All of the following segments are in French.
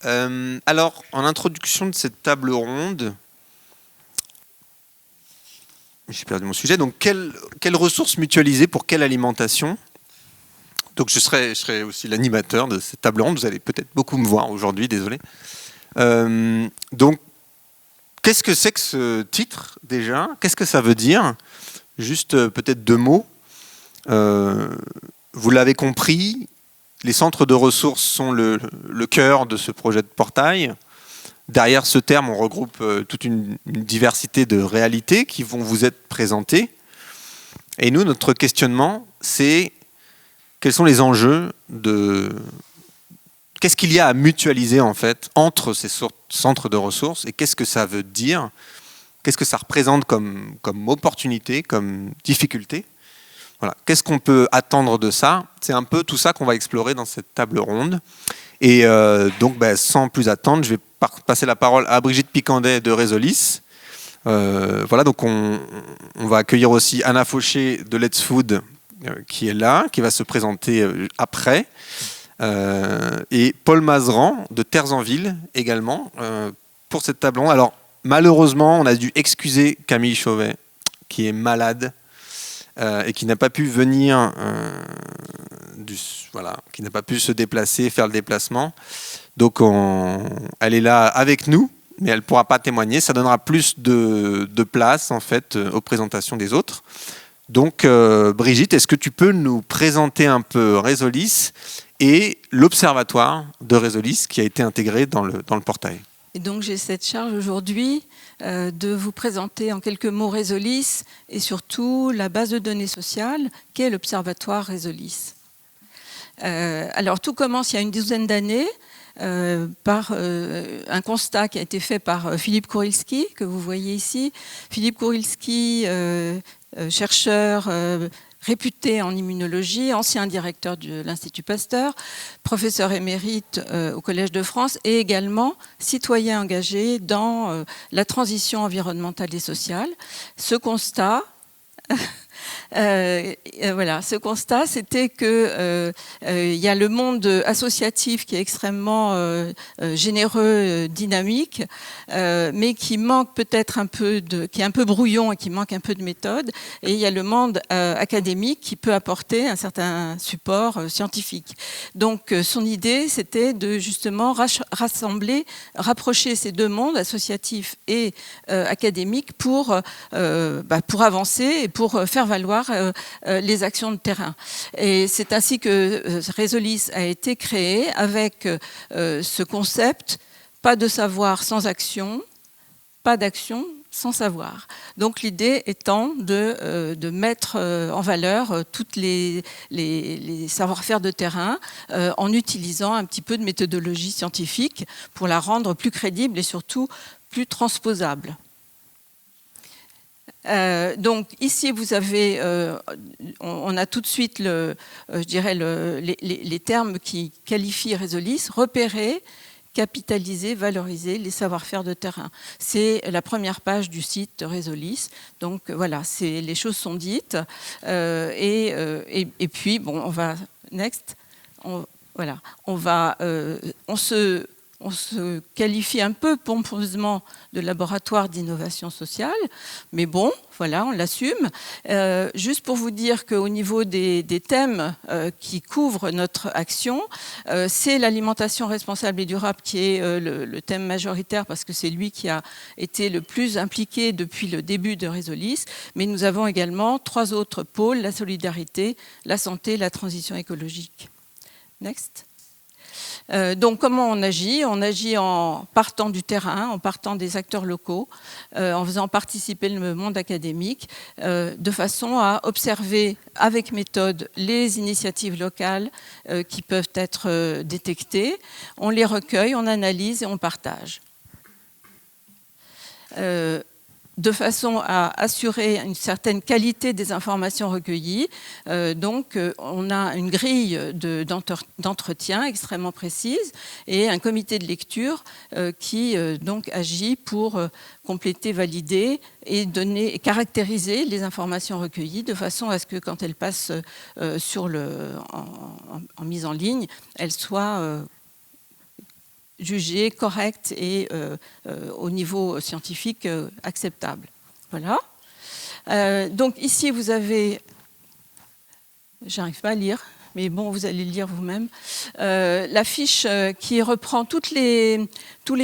Alors, en introduction de cette table ronde, j'ai perdu mon sujet. Donc, quelles ressources mutualiser pour quelle alimentation? Donc, je serai aussi l'animateur de cette table ronde. Vous allez peut-être beaucoup me voir aujourd'hui, désolé. Donc, qu'est-ce que c'est que ce titre, déjà? Qu'est-ce que ça veut dire? Juste peut-être 2 mots. Vous l'avez compris, les centres de ressources sont le cœur de ce projet de portail. Derrière ce terme, on regroupe toute une diversité de réalités qui vont vous être présentées. Et nous, notre questionnement, c'est quels sont les enjeux de... Qu'est-ce qu'il y a à mutualiser, en fait, entre ces centres de ressources et qu'est-ce que ça veut dire? Qu'est-ce que ça représente comme opportunité, comme difficulté? Voilà. Qu'est-ce qu'on peut attendre de ça? C'est un peu tout ça qu'on va explorer dans cette table ronde. Et donc, sans plus attendre, je vais passer la parole à Brigitte Picandet de Résolis. Voilà, donc on va accueillir aussi Anna Fauché de Let's Food qui est là, qui va se présenter après. Et Paul Mazeran de Terres en Ville également pour cette table ronde. Alors, malheureusement, on a dû excuser Camille Chauvet qui est malade. Et qui n'a pas pu venir, qui n'a pas pu se déplacer, faire le déplacement. Donc elle est là avec nous, mais elle ne pourra pas témoigner. Ça donnera plus de place en fait aux présentations des autres. Donc Brigitte, est-ce que tu peux nous présenter un peu Résolis et l'observatoire de Résolis qui a été intégré dans le portail? Et donc j'ai cette charge aujourd'hui de vous présenter en quelques mots Résolis et surtout la base de données sociale qu'est l'observatoire Résolis. Alors tout commence il y a une douzaine d'années par un constat qui a été fait par Philippe Kurilski, que vous voyez ici. Philippe Kurilski, chercheur réputé en immunologie, ancien directeur de l'Institut Pasteur, professeur émérite au Collège de France et également citoyen engagé dans la transition environnementale et sociale. Ce constat... ce constat, c'était que il y a le monde associatif qui est extrêmement généreux, dynamique, mais qui manque peut-être un peu qui est un peu brouillon et qui manque un peu de méthode. Et il y a le monde académique qui peut apporter un certain support scientifique. Donc, son idée, c'était de justement rapprocher ces deux mondes, associatif et académique, pour avancer et pour faire valoir les actions de terrain. Et c'est ainsi que Résolis a été créé avec ce concept, pas de savoir sans action, pas d'action sans savoir. Donc l'idée étant de mettre en valeur toutes les savoir-faire de terrain en utilisant un petit peu de méthodologie scientifique pour la rendre plus crédible et surtout plus transposable. Donc ici vous avez, on a tout de suite les termes qui qualifient Résolis: repérer, capitaliser, valoriser les savoir-faire de terrain. C'est la première page du site de Résolis. Donc voilà, les choses sont dites. Et puis bon, on va next. On se qualifie un peu pompeusement de laboratoire d'innovation sociale, mais bon, voilà, on l'assume. Juste pour vous dire qu'au niveau des thèmes qui couvrent notre action, c'est l'alimentation responsable et durable qui est le thème majoritaire, parce que c'est lui qui a été le plus impliqué depuis le début de Résolis, mais nous avons également 3 autres pôles: la solidarité, la santé, la transition écologique. Next. Donc comment on agit? On agit en partant du terrain, en partant des acteurs locaux, en faisant participer le monde académique, de façon à observer avec méthode les initiatives locales qui peuvent être détectées. On les recueille, on analyse et on partage. De façon à assurer une certaine qualité des informations recueillies. Donc, on a une grille d'entretien extrêmement précise et un comité de lecture qui donc agit pour compléter, valider et caractériser les informations recueillies de façon à ce que quand elles passent en mise en ligne, elles soient jugée correcte et au niveau scientifique acceptable. Voilà. Donc ici, vous avez... J'arrive pas à lire, mais bon, vous allez le lire vous-même. La fiche qui reprend tous les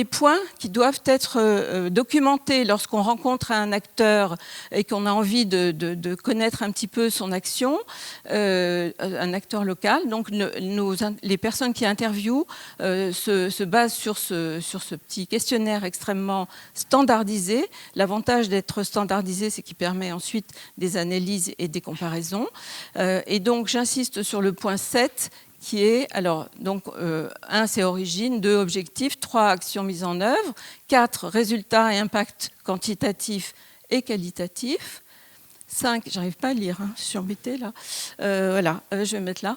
points qui doivent être documentés lorsqu'on rencontre un acteur et qu'on a envie de connaître un petit peu son action, un acteur local. Donc, les personnes qui interviewent se basent sur ce petit questionnaire extrêmement standardisé. L'avantage d'être standardisé, c'est qu'il permet ensuite des analyses et des comparaisons. Et donc, j'insiste sur le point 7, qui est, alors, donc, 1, c'est origine, 2, objectif, 3, actions mises en œuvre, 4, résultats et impact quantitatif et qualitatif, 5, j'arrive pas à lire, hein, je suis embêtée là, voilà, je vais mettre là.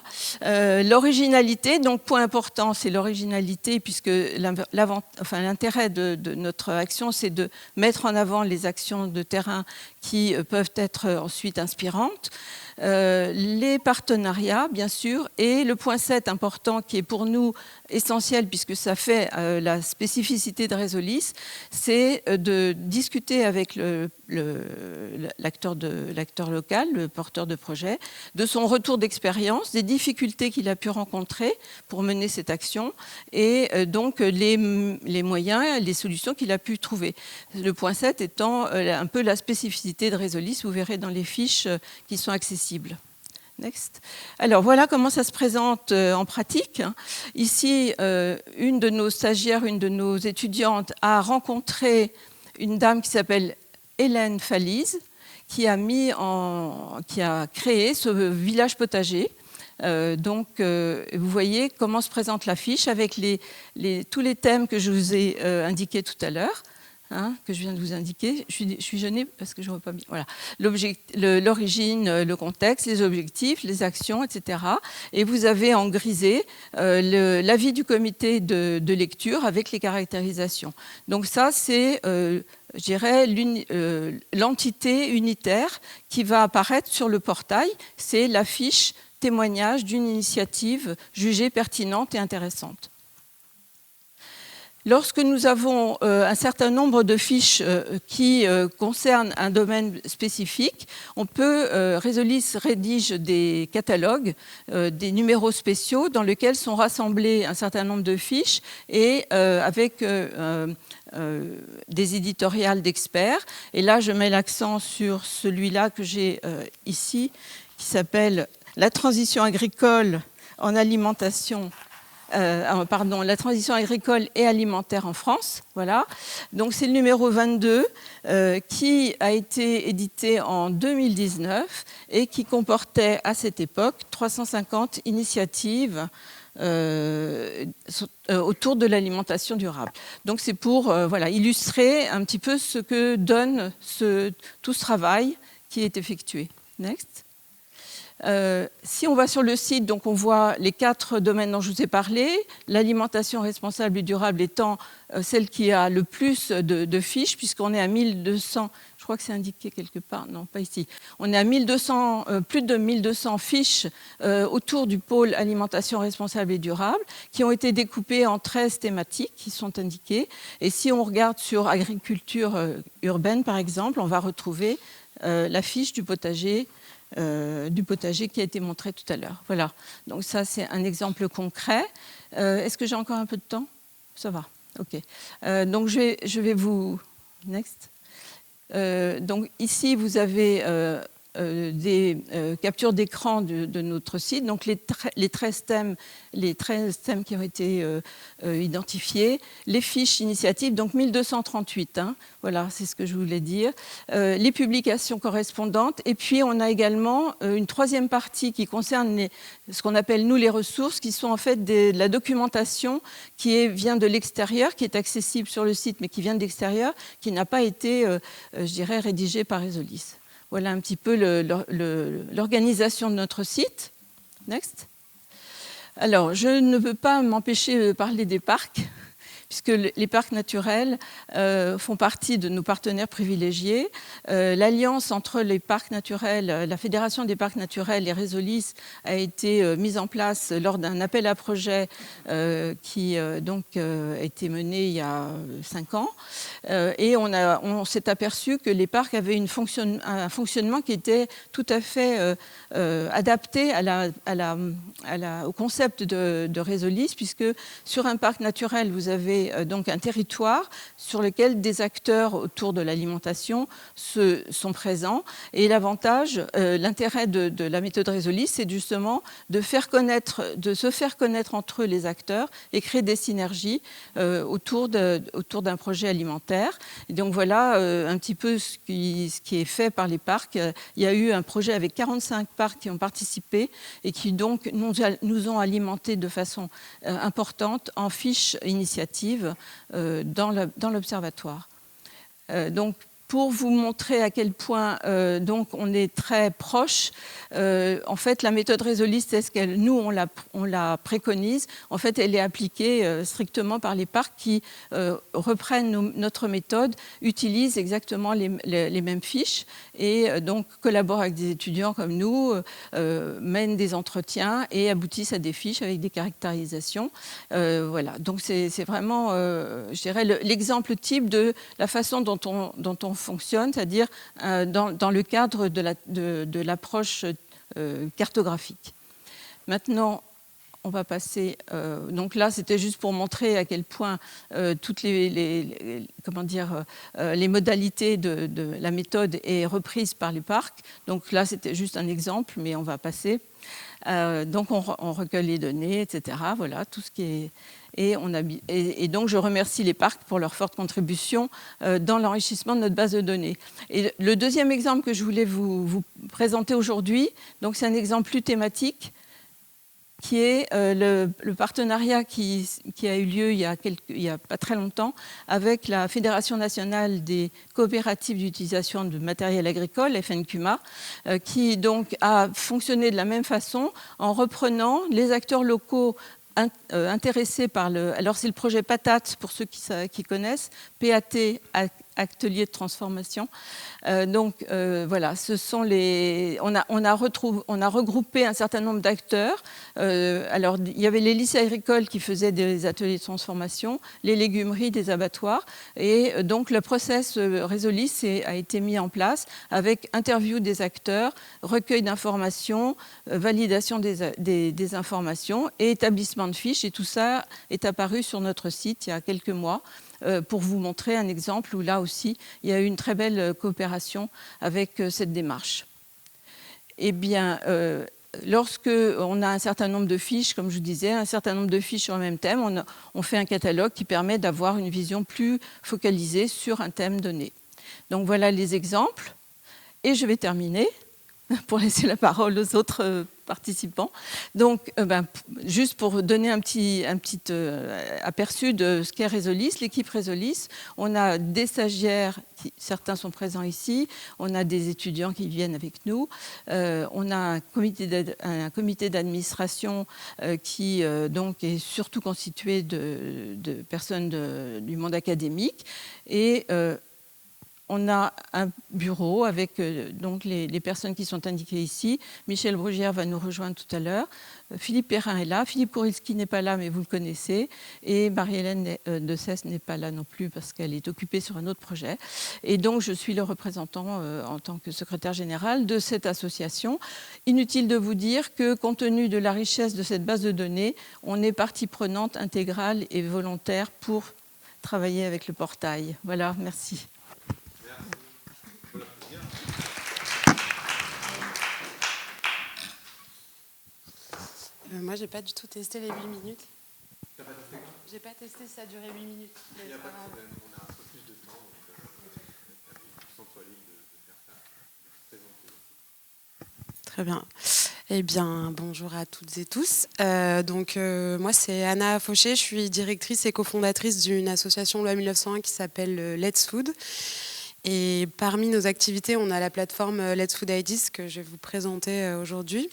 L'originalité, donc point important, c'est l'originalité, puisque l'intérêt de notre action, c'est de mettre en avant les actions de terrain qui peuvent être ensuite inspirantes. Les partenariats, bien sûr, et le point 7 important qui est pour nous essentiel puisque ça fait la spécificité de Résolis, c'est de discuter avec l'acteur local, le porteur de projet, de son retour d'expérience, des difficultés qu'il a pu rencontrer pour mener cette action et donc les moyens, les solutions qu'il a pu trouver. Le point 7 étant un peu la spécificité de Résolis, vous verrez dans les fiches qui sont accessibles. Next. Alors voilà comment ça se présente en pratique. Ici, une de nos stagiaires, une de nos étudiantes a rencontré une dame qui s'appelle Hélène Falise, qui a créé ce village potager. Donc, vous voyez comment se présente la fiche avec tous les thèmes que je vous ai indiqués tout à l'heure. Que je viens de vous indiquer. Je suis gênée parce que je ne vois pas bien. Voilà. L'origine, le contexte, les objectifs, les actions, etc. Et vous avez en grisé l'avis du comité de lecture avec les caractérisations. Donc ça, c'est, je dirais, l'entité unitaire qui va apparaître sur le portail. C'est la fiche témoignage d'une initiative jugée pertinente et intéressante. Lorsque nous avons un certain nombre de fiches qui concernent un domaine spécifique, Résolis rédige des catalogues, des numéros spéciaux dans lesquels sont rassemblés un certain nombre de fiches et avec des éditoriales d'experts. Et là, je mets l'accent sur celui-là que j'ai ici, qui s'appelle « La transition agricole en alimentation ». La transition agricole et alimentaire en France. Voilà. Donc c'est le numéro 22 qui a été édité en 2019 et qui comportait à cette époque 350 initiatives autour de l'alimentation durable. Donc c'est pour illustrer un petit peu ce que donne tout ce travail qui est effectué. Next. Si on va sur le site, donc on voit les 4 domaines dont je vous ai parlé, l'alimentation responsable et durable étant celle qui a le plus de fiches, puisqu'on est à 1200, je crois que c'est indiqué quelque part, non pas ici, on est à plus de 1200 fiches autour du pôle alimentation responsable et durable, qui ont été découpées en 13 thématiques qui sont indiquées. Et si on regarde sur agriculture urbaine, par exemple, on va retrouver la fiche du potager qui a été montré tout à l'heure. Voilà. Donc ça, c'est un exemple concret. Est-ce que j'ai encore un peu de temps ? Ça va. OK. Donc je vais vous... Next. Donc ici, vous avez des captures d'écran de notre site. Donc les 13 thèmes qui ont été identifiés, les fiches initiatives, donc 1238, voilà, c'est ce que je voulais dire, les publications correspondantes, et puis on a également une troisième partie qui concerne ce qu'on appelle nous les ressources, qui sont en fait de la documentation qui vient de l'extérieur, qui est accessible sur le site, mais qui vient de l'extérieur, qui n'a pas été, je dirais, rédigée par Résolis. Voilà un petit peu l'organisation de notre site. Next. Alors, je ne peux pas m'empêcher de parler des parcs, puisque les parcs naturels font partie de nos partenaires privilégiés. L'alliance entre les parcs naturels, la Fédération des parcs naturels et Résolis a été mise en place lors d'un appel à projet qui a été mené il y a 5 ans. Et on s'est aperçu que les parcs avaient un fonctionnement qui était tout à fait adapté au concept de Résolis, puisque sur un parc naturel, vous avez donc un territoire sur lequel des acteurs autour de l'alimentation sont présents. Et l'intérêt de la méthode Résolis, c'est justement de se faire connaître entre eux les acteurs et créer des synergies autour d'un projet alimentaire. Et donc voilà un petit peu ce qui est fait par les parcs. Il y a eu un projet avec 45 parcs qui ont participé et qui donc nous ont alimenté de façon importante en fiches initiatives dans l'observatoire. Donc, pour vous montrer à quel point donc on est très proche, en fait, la méthode Résolis, c'est on la préconise. En fait, elle est appliquée strictement par les parcs qui reprennent notre méthode, utilisent exactement les mêmes fiches et donc collaborent avec des étudiants comme nous, mènent des entretiens et aboutissent à des fiches avec des caractérisations. Voilà. Donc c'est vraiment, je dirais, l'exemple type de la façon dont on fonctionne, c'est-à-dire dans le cadre de l'approche cartographique. Maintenant, on va passer. Donc là, c'était juste pour montrer à quel point toutes les modalités de la méthode est reprise par les parcs. Donc là, c'était juste un exemple, mais on va passer. Donc on recueille les données, etc. Voilà, tout ce qui est. Et donc, je remercie les parcs pour leur forte contribution dans l'enrichissement de notre base de données. Et le deuxième exemple que je voulais vous présenter aujourd'hui, donc c'est un exemple plus thématique, qui est le partenariat qui a eu lieu il y a pas très longtemps avec la Fédération nationale des coopératives d'utilisation de matériel agricole, FNCUMA, qui donc a fonctionné de la même façon en reprenant les acteurs locaux intéressés par alors c'est le projet PATAT pour ceux qui connaissent, PAT, atelier de transformation. Voilà, ce sont on a regroupé un certain nombre d'acteurs. Alors il y avait les lycées agricoles qui faisaient des ateliers de transformation, les légumeries, des abattoirs, et donc le process Résolis a été mis en place avec interview des acteurs, recueil d'informations, validation des informations et établissement de fiches, et tout ça est apparu sur notre site il y a quelques mois. Pour vous montrer un exemple où là aussi il y a eu une très belle coopération avec cette démarche. Eh bien, lorsque on a un certain nombre de fiches, comme je vous disais, un certain nombre de fiches sur un même thème, on fait un catalogue qui permet d'avoir une vision plus focalisée sur un thème donné. Donc voilà les exemples. Et je vais terminer pour laisser la parole aux autres participants. Donc, juste pour donner un petit aperçu de ce qu'est Résolis, l'équipe Résolis, on a des stagiaires, certains sont présents ici, on a des étudiants qui viennent avec nous, on a un comité d'administration qui donc est surtout constitué de personnes du monde académique, et on a un bureau avec donc les personnes qui sont indiquées ici. Michel Brugière va nous rejoindre tout à l'heure. Philippe Perrin est là. Philippe Kourilski n'est pas là, mais vous le connaissez. Et Marie-Hélène de Cesse n'est pas là non plus parce qu'elle est occupée sur un autre projet. Et donc, je suis le représentant en tant que secrétaire général de cette association. Inutile de vous dire que, compte tenu de la richesse de cette base de données, on est partie prenante intégrale et volontaire pour travailler avec le portail. Voilà, merci. Moi, j'ai pas du tout testé les 8 minutes. J'ai pas testé si ça durait 8 minutes. Il n'y a pas de problème, on a un peu plus de temps, donc centre-ligne de faire ça. Très bien. Eh bien, bonjour à toutes et tous. Moi, c'est Anna Fauché, je suis directrice et cofondatrice d'une association Loi 1901 qui s'appelle Let's Food. Et parmi nos activités, on a la plateforme Let's Food Ideas que je vais vous présenter aujourd'hui.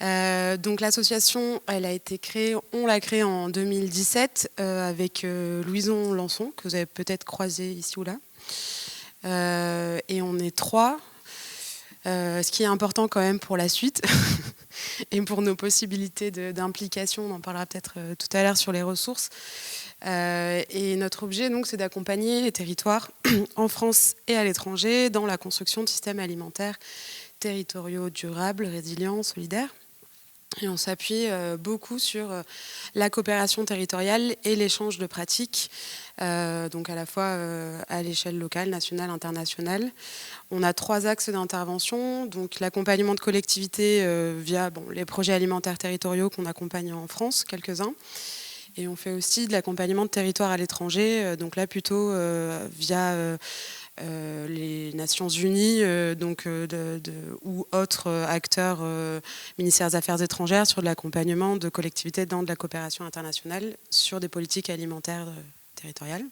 Donc l'association, on l'a créée en 2017 avec Louison Lançon, que vous avez peut-être croisé ici ou là. Et on est 3, ce qui est important quand même pour la suite et pour nos possibilités d'implication. On en parlera peut-être tout à l'heure sur les ressources. Et notre objet, donc, c'est d'accompagner les territoires en France et à l'étranger dans la construction de systèmes alimentaires territoriaux durables, résilients, solidaires. Et on s'appuie beaucoup sur la coopération territoriale et l'échange de pratiques, donc à la fois à l'échelle locale, nationale, internationale. On a 3 axes d'intervention, donc l'accompagnement de collectivités via les projets alimentaires territoriaux qu'on accompagne en France, quelques-uns. Et on fait aussi de l'accompagnement de territoires à l'étranger, donc là plutôt via les Nations Unies ou autres acteurs, ministères des Affaires étrangères, sur de l'accompagnement de collectivités dans de la coopération internationale sur des politiques alimentaires territoriales.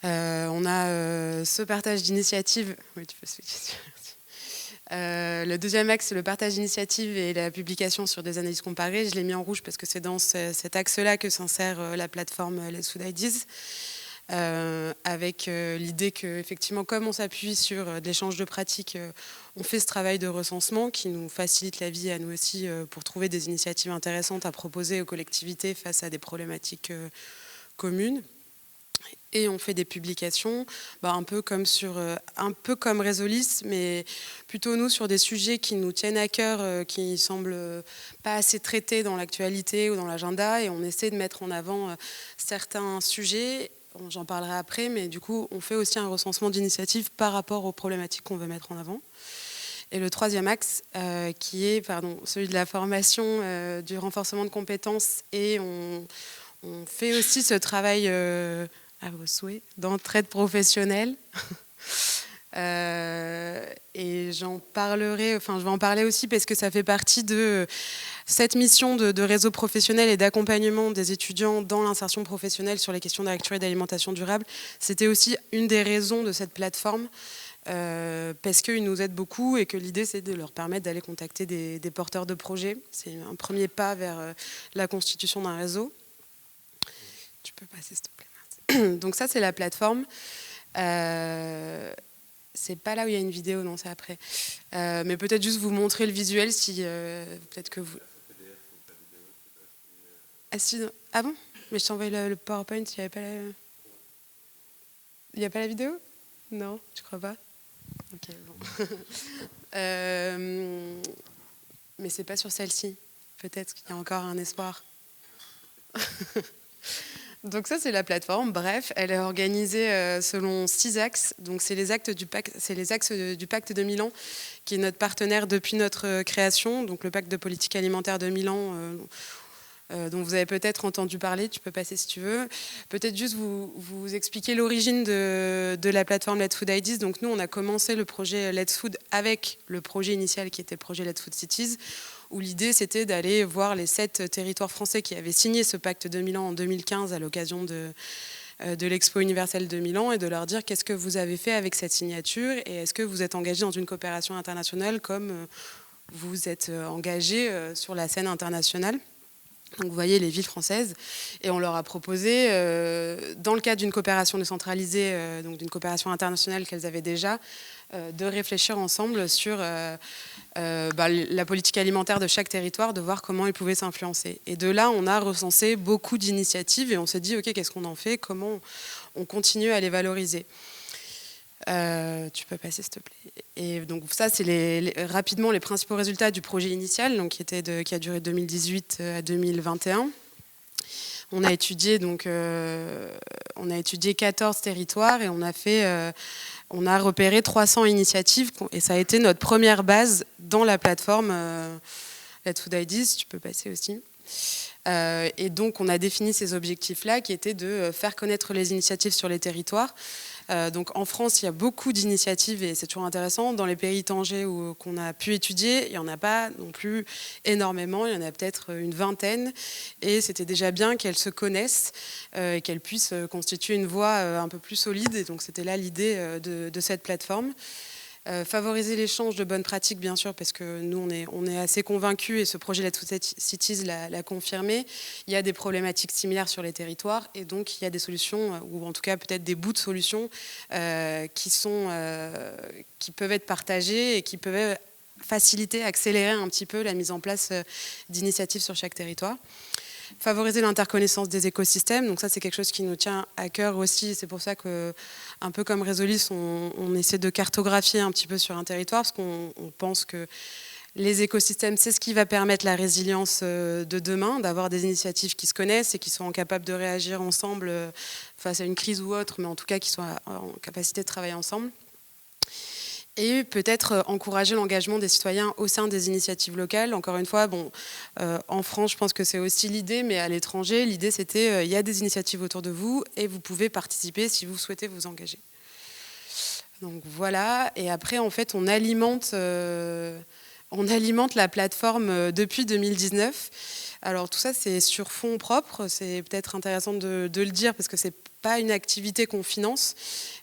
On a ce partage d'initiatives. Oui, tu peux switcher. Le deuxième axe, c'est le partage d'initiatives et la publication sur des analyses comparées. Je l'ai mis en rouge parce que c'est dans cet axe-là que s'insère la plateforme Let's Food Ideas. Avec l'idée qu'effectivement, comme on s'appuie sur de l'échange de pratiques, on fait ce travail de recensement qui nous facilite la vie à nous aussi pour trouver des initiatives intéressantes à proposer aux collectivités face à des problématiques communes. Et on fait des publications, un peu comme Résolis, mais plutôt nous sur des sujets qui nous tiennent à cœur, qui semblent pas assez traités dans l'actualité ou dans l'agenda, et on essaie de mettre en avant certains sujets. J'en parlerai après, mais du coup, on fait aussi un recensement d'initiatives par rapport aux problématiques qu'on veut mettre en avant. Et le troisième axe, qui est celui de la formation, du renforcement de compétences, et on fait aussi ce travail à vos souhaits d'entraide professionnelle. Et je vais en parler aussi parce que ça fait partie de cette mission de réseau professionnel et d'accompagnement des étudiants dans l'insertion professionnelle sur les questions d'agriculture et d'alimentation durable. C'était aussi une des raisons de cette plateforme, parce qu'ils nous aident beaucoup et que l'idée c'est de leur permettre d'aller contacter des porteurs de projets. C'est un premier pas vers la constitution d'un réseau. Tu peux passer s'il te plaît. Donc ça c'est la plateforme. C'est pas là où il y a une vidéo, non, c'est après. Mais peut-être juste vous montrer le visuel si peut-être que vous. Ah bon? Mais je t'ai envoyé le PowerPoint, il n'y avait pas la. Il n'y a pas la vidéo? Non, je crois pas. Ok, bon. Mais c'est pas sur celle-ci. Peut-être qu'il y a encore un espoir. Donc ça, c'est la plateforme. Bref, elle est organisée selon 6 axes. Donc c'est les axes du pacte de Milan, qui est notre partenaire depuis notre création. Donc le pacte de politique alimentaire de Milan, dont vous avez peut-être entendu parler. Tu peux passer si tu veux. Peut-être juste vous expliquer l'origine de la plateforme Let's Food Ideas. Donc nous, on a commencé le projet Let's Food avec le projet initial qui était le projet Let's Food Cities, où l'idée c'était d'aller voir les 7 territoires français qui avaient signé ce pacte de Milan en 2015 à l'occasion de l'Expo universelle de Milan, et de leur dire qu'est-ce que vous avez fait avec cette signature et est-ce que vous êtes engagé dans une coopération internationale comme vous êtes engagé sur la scène internationale. Donc vous voyez les villes françaises, et on leur a proposé, dans le cadre d'une coopération décentralisée, donc d'une coopération internationale qu'elles avaient déjà, de réfléchir ensemble sur la politique alimentaire de chaque territoire, de voir comment ils pouvaient s'influencer. Et de là, on a recensé beaucoup d'initiatives et on s'est dit, ok, qu'est-ce qu'on en fait? Comment on continue à les valoriser? Tu peux passer, s'il te plaît. Et donc ça, c'est rapidement les principaux résultats du projet initial, donc qui a duré de 2018 à 2021. On a étudié 14 territoires et on a repéré 300 initiatives, et ça a été notre première base dans la plateforme Let's Food Ideas. Tu peux passer aussi. Et donc on a défini ces objectifs-là qui étaient de faire connaître les initiatives sur les territoires. Donc en France, il y a beaucoup d'initiatives et c'est toujours intéressant. Dans les pays étrangers qu'on a pu étudier, il n'y en a pas non plus énormément, il y en a peut-être une vingtaine. Et c'était déjà bien qu'elles se connaissent et qu'elles puissent constituer une voie un peu plus solide. Et donc c'était là l'idée de cette plateforme. Favoriser l'échange de bonnes pratiques, bien sûr, parce que nous, on est assez convaincus, et ce projet Let's Food Cities l'a confirmé. Il y a des problématiques similaires sur les territoires, et donc il y a des solutions, ou en tout cas peut-être des bouts de solutions qui peuvent être partagés et qui peuvent faciliter, accélérer un petit peu la mise en place d'initiatives sur chaque territoire. Favoriser l'interconnaissance des écosystèmes, donc ça c'est quelque chose qui nous tient à cœur aussi, c'est pour ça que, un peu comme Résolis, on essaie de cartographier un petit peu sur un territoire, parce qu'on pense que les écosystèmes, c'est ce qui va permettre la résilience de demain, d'avoir des initiatives qui se connaissent et qui sont capables de réagir ensemble face à une crise ou autre, mais en tout cas qui soient en capacité de travailler ensemble. Et peut-être encourager l'engagement des citoyens au sein des initiatives locales. Encore une fois, en France, je pense que c'est aussi l'idée, mais à l'étranger, l'idée c'était il y a des initiatives autour de vous et vous pouvez participer si vous souhaitez vous engager. Donc voilà, et après en fait on alimente la plateforme depuis 2019. Alors tout ça c'est sur fonds propres, c'est peut-être intéressant de le dire parce que c'est pas une activité qu'on finance,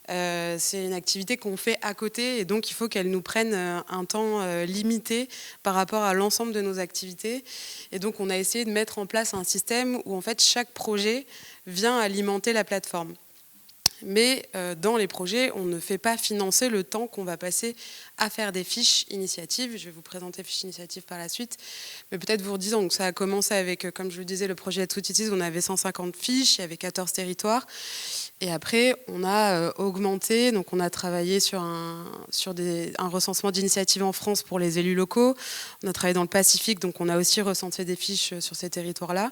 c'est une activité qu'on fait à côté et donc il faut qu'elle nous prenne un temps limité par rapport à l'ensemble de nos activités. Et donc on a essayé de mettre en place un système où en fait chaque projet vient alimenter la plateforme. Mais dans les projets, on ne fait pas financer le temps qu'on va passer à faire des fiches initiatives. Je vais vous présenter fiches initiatives par la suite. Mais peut-être vous redisant, donc ça a commencé avec, comme je le disais, le projet Let's Food Cities, on avait 150 fiches, il y avait 14 territoires. Et après, on a augmenté, donc on a travaillé sur un recensement d'initiatives en France pour les élus locaux. On a travaillé dans le Pacifique, donc on a aussi recensé des fiches sur ces territoires-là.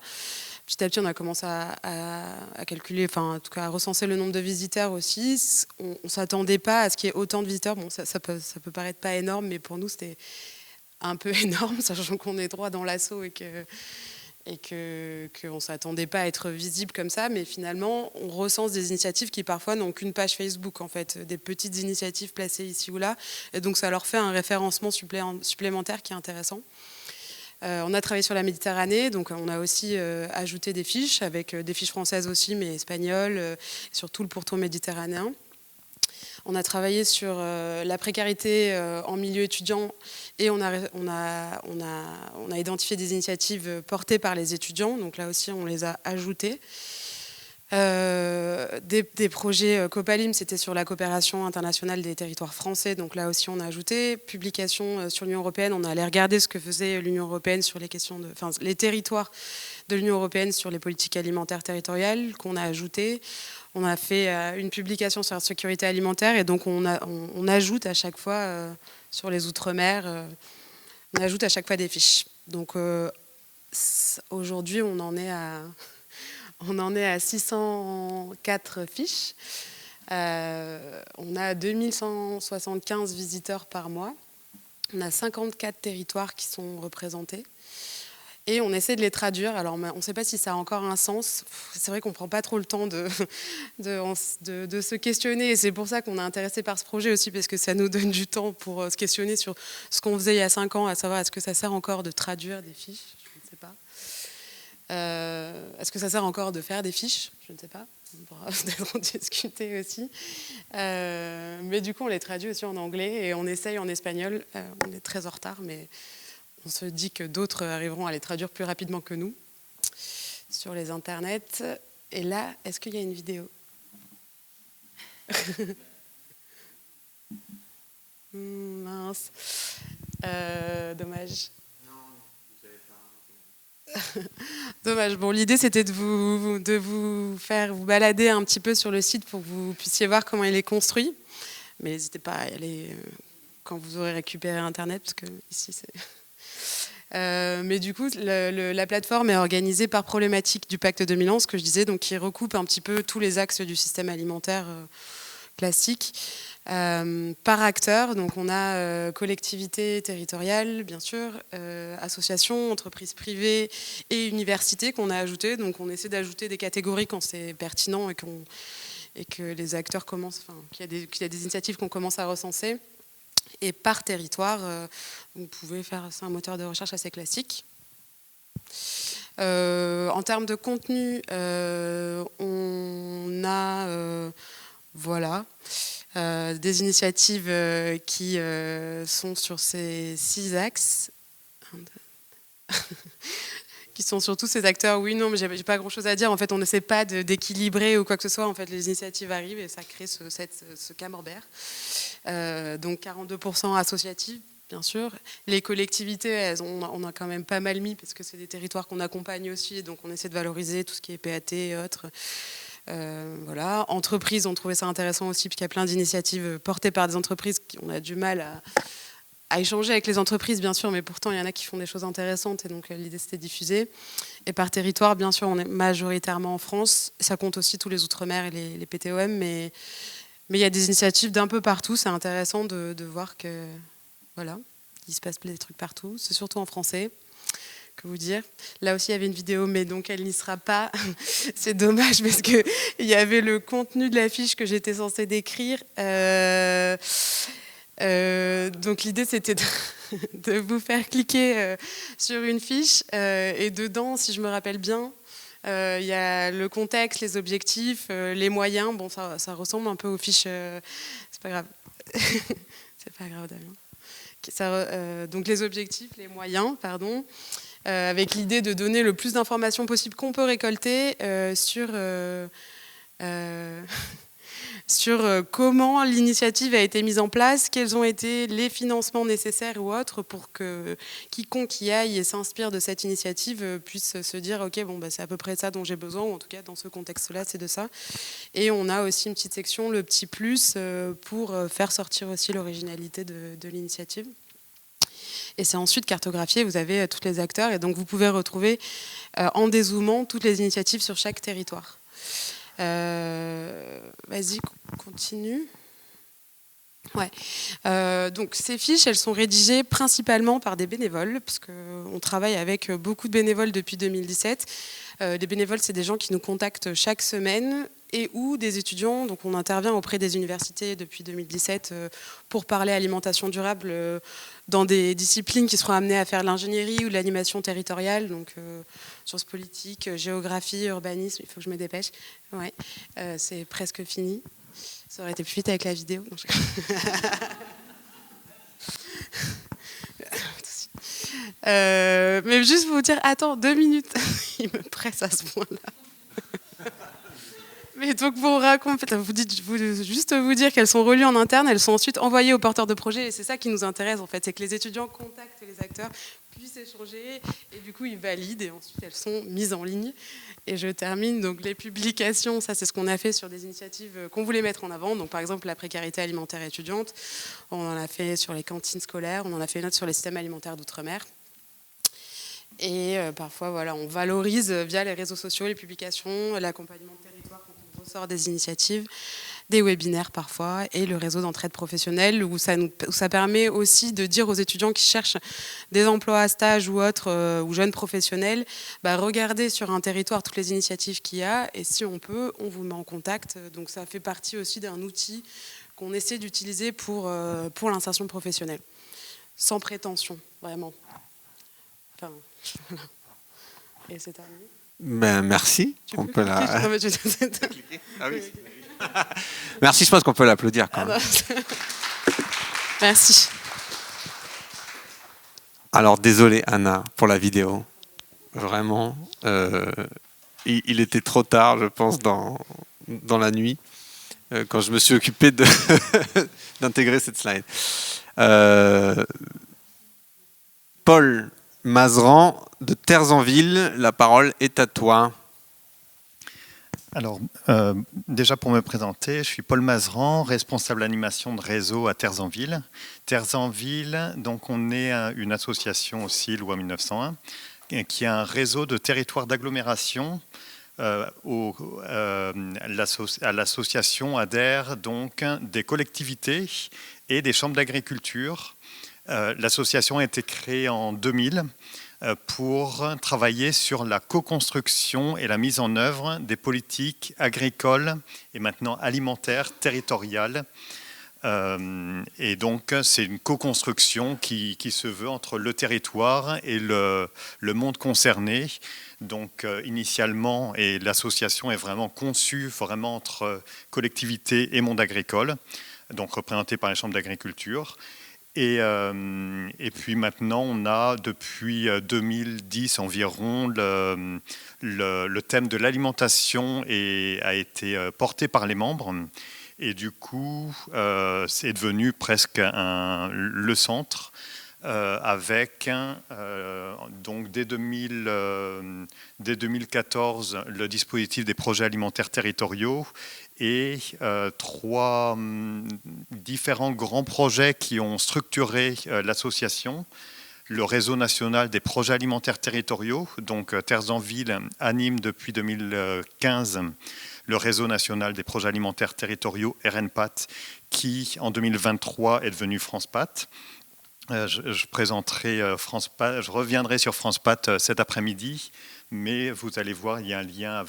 Petit à petit, on a commencé à calculer, enfin, en tout cas, à recenser le nombre de visiteurs aussi. On ne s'attendait pas à ce qu'il y ait autant de visiteurs. Bon, ça peut paraître pas énorme, mais pour nous, c'était un peu énorme, sachant qu'on est droit dans l'assaut et qu'on ne s'attendait pas à être visible comme ça. Mais finalement, on recense des initiatives qui, parfois, n'ont qu'une page Facebook, en fait, des petites initiatives placées ici ou là. Et donc, ça leur fait un référencement supplémentaire qui est intéressant. On a travaillé sur la Méditerranée, donc on a aussi ajouté des fiches, avec des fiches françaises aussi, mais espagnoles, sur tout le pourtour méditerranéen. On a travaillé sur la précarité en milieu étudiant et on a identifié des initiatives portées par les étudiants, donc là aussi on les a ajoutées. Des projets Copalim, c'était sur la coopération internationale des territoires français, donc là aussi on a ajouté. Publication sur l'Union européenne, on a allé regarder ce que faisait l'Union européenne sur les questions les territoires de l'Union européenne sur les politiques alimentaires territoriales qu'on a ajoutées. On a fait une publication sur la sécurité alimentaire et donc on ajoute à chaque fois sur les Outre-mer, on ajoute à chaque fois des fiches. Donc aujourd'hui on en est à 604 fiches. On a 2175 visiteurs par mois. On a 54 territoires qui sont représentés. Et on essaie de les traduire. Alors, on ne sait pas si ça a encore un sens. C'est vrai qu'on ne prend pas trop le temps de se questionner. Et c'est pour ça qu'on est intéressé par ce projet aussi, parce que ça nous donne du temps pour se questionner sur ce qu'on faisait il y a 5 ans, à savoir est-ce que ça sert encore de traduire des fiches ? Je ne sais pas. Est-ce que ça sert encore de faire des fiches ? Je ne sais pas. On pourra peut-être en discuter aussi. Mais du coup, on les traduit aussi en anglais et on essaye en espagnol. On est très en retard, mais on se dit que d'autres arriveront à les traduire plus rapidement que nous sur les internets. Et là, est-ce qu'il y a une vidéo ? Mince. Dommage. Dommage. Bon, l'idée, c'était de vous faire vous balader un petit peu sur le site pour que vous puissiez voir comment il est construit. Mais n'hésitez pas à y aller quand vous aurez récupéré Internet, parce que ici, c'est... mais du coup, la plateforme est organisée par problématique du pacte 2011, ce que je disais, donc qui recoupe un petit peu tous les axes du système alimentaire classique. Par acteur, donc on a collectivités territoriales, bien sûr, associations, entreprises privées et universités qu'on a ajoutées. Donc on essaie d'ajouter des catégories quand c'est pertinent et que les acteurs commencent, qu'il y a des initiatives qu'on commence à recenser. Et par territoire, vous pouvez faire, c'est un moteur de recherche assez classique. En termes de contenu, on a voilà. des initiatives qui sont sur ces 6 axes. Qui sont surtout ces acteurs, oui, non, mais j'ai pas grand-chose à dire. En fait, on ne sait pas d'équilibrer ou quoi que ce soit. En fait, les initiatives arrivent et ça crée ce camembert. Donc 42% associatifs, bien sûr. Les collectivités, on a quand même pas mal mis parce que c'est des territoires qu'on accompagne aussi. Donc on essaie de valoriser tout ce qui est PAT et autres. Voilà. Entreprises, on trouvait ça intéressant aussi parce qu'il y a plein d'initiatives portées par des entreprises on a du mal à échanger avec les entreprises, bien sûr, mais pourtant, il y en a qui font des choses intéressantes, et donc l'idée, c'était de diffuser. Et par territoire, bien sûr, on est majoritairement en France. Ça compte aussi tous les Outre-mer et les PTOM, mais il y a des initiatives d'un peu partout. C'est intéressant de voir que, voilà, il se passe des trucs partout. C'est surtout en français, que vous dire. Là aussi, il y avait une vidéo, mais donc elle n'y sera pas. C'est dommage, parce qu'il y avait le contenu de l'affiche que j'étais censée décrire. Donc l'idée c'était de vous faire cliquer sur une fiche et dedans, si je me rappelle bien, il y a le contexte, les objectifs, les moyens. Bon, ça ressemble un peu aux fiches. C'est pas grave. C'est pas grave, Damien. Donc les objectifs, les moyens, pardon, avec l'idée de donner le plus d'informations possible qu'on peut récolter sur comment l'initiative a été mise en place, quels ont été les financements nécessaires ou autres pour que quiconque y aille et s'inspire de cette initiative puisse se dire ok, bon, bah, c'est à peu près ça dont j'ai besoin, ou en tout cas dans ce contexte-là, c'est de ça. Et on a aussi une petite section, le petit plus, pour faire sortir aussi l'originalité de l'initiative. Et c'est ensuite cartographié, vous avez tous les acteurs, et donc vous pouvez retrouver en dézoomant toutes les initiatives sur chaque territoire. Vas-y, continue. Ouais. Donc ces fiches, elles sont rédigées principalement par des bénévoles, parce qu'on travaille avec beaucoup de bénévoles depuis 2017. Les bénévoles, c'est des gens qui nous contactent chaque semaine et ou des étudiants. Donc on intervient auprès des universités depuis 2017 pour parler alimentation durable dans des disciplines qui seront amenées à faire de l'ingénierie ou de l'animation territoriale, donc sciences politiques, géographie, urbanisme. Il faut que je me dépêche. Ouais. C'est presque fini. Ça aurait été plus vite avec la vidéo. Non, mais juste vous dire, attends, 2 minutes. Il me presse à ce point-là. Mais donc pour raconter, juste vous dire qu'elles sont relues en interne, elles sont ensuite envoyées aux porteurs de projets, et c'est ça qui nous intéresse en fait, c'est que les étudiants contactent les acteurs, puissent échanger, et du coup ils valident, et ensuite elles sont mises en ligne. Et je termine, donc les publications, ça c'est ce qu'on a fait sur des initiatives qu'on voulait mettre en avant, donc par exemple la précarité alimentaire étudiante, on en a fait sur les cantines scolaires, on en a fait une autre sur les systèmes alimentaires d'outre-mer. Et parfois, voilà, on valorise via les réseaux sociaux, les publications, l'accompagnement de territoire quand on ressort des initiatives, des webinaires parfois, et le réseau d'entraide professionnelle où ça permet aussi de dire aux étudiants qui cherchent des emplois à stage ou autres, ou jeunes professionnels, bah, regardez sur un territoire toutes les initiatives qu'il y a, et si on peut, on vous met en contact. Donc ça fait partie aussi d'un outil qu'on essaie d'utiliser pour l'insertion professionnelle, sans prétention, vraiment. Enfin, voilà. Et c'est terminé. Ben, merci. On peut la... Ah oui. Merci, je pense qu'on peut l'applaudir quand même. Merci. Alors désolé Anna pour la vidéo. Vraiment, il était trop tard, je pense, dans la nuit, quand je me suis occupé d'intégrer cette slide. Paul Mazeran de Terzanville, la parole est à toi. Alors, déjà pour me présenter, je suis Paul Mazeran, responsable animation de réseau à Terzanville. Terzanville, donc on est une association aussi, loi 1901, qui a un réseau de territoires d'agglomération. À l'association adhèrent donc des collectivités et des chambres d'agriculture. L'association a été créée en 2000 pour travailler sur la co-construction et la mise en œuvre des politiques agricoles et maintenant alimentaires territoriales. Et donc c'est une co-construction qui se veut entre le territoire et le monde concerné. Donc initialement, et l'association est vraiment conçue vraiment entre collectivités et monde agricole. donc représentés par les chambres d'agriculture. Et puis maintenant, on a depuis 2010 environ le thème de l'alimentation a été porté par les membres. Et du coup, c'est devenu presque le centre avec, donc dès 2014, le dispositif des projets alimentaires territoriaux et 3 différents grands projets qui ont structuré l'association. Le réseau national des projets alimentaires territoriaux, donc Terres en Ville anime depuis 2015 le réseau national des projets alimentaires territoriaux RNPAT, qui en 2023 est devenu FrancePAT. Je présenterai FrancePAT, je reviendrai sur FrancePAT cet après-midi, mais vous allez voir, il y a un lien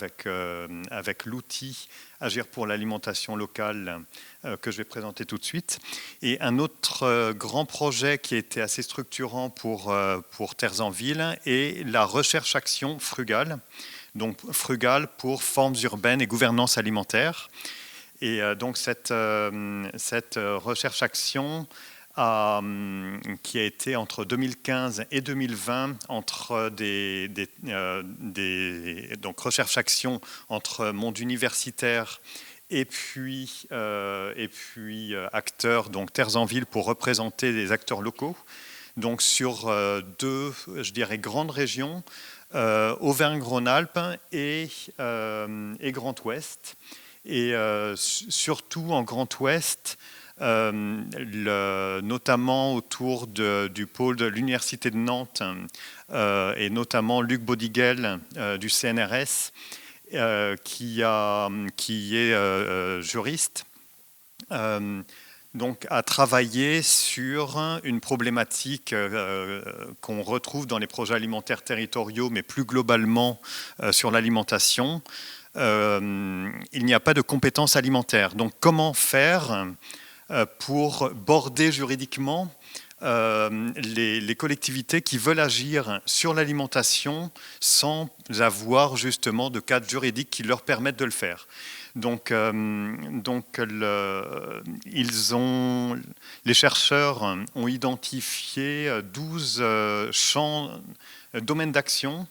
avec l'outil Agir pour l'alimentation locale que je vais présenter tout de suite. Et un autre grand projet qui a été assez structurant pour Terres en Ville est la recherche-action frugale. Donc frugale pour formes urbaines et gouvernance alimentaire. Et donc cette recherche-action qui a été entre 2015 et 2020 entre donc recherche-action entre monde universitaire et puis acteurs, donc Terres en Ville pour représenter des acteurs locaux. Donc sur 2, je dirais, grandes régions, Auvergne-Rhône-Alpes et Grand Ouest. Et surtout en Grand Ouest, notamment autour du pôle de l'Université de Nantes et notamment Luc Bodiguel du CNRS qui est juriste, donc a travaillé sur une problématique qu'on retrouve dans les projets alimentaires territoriaux, mais plus globalement sur l'alimentation. Il n'y a pas de compétences alimentaires. Donc comment faire pour border juridiquement les collectivités qui veulent agir sur l'alimentation sans avoir justement de cadre juridique qui leur permettent de le faire. Donc les chercheurs ont identifié 12 domaines d'action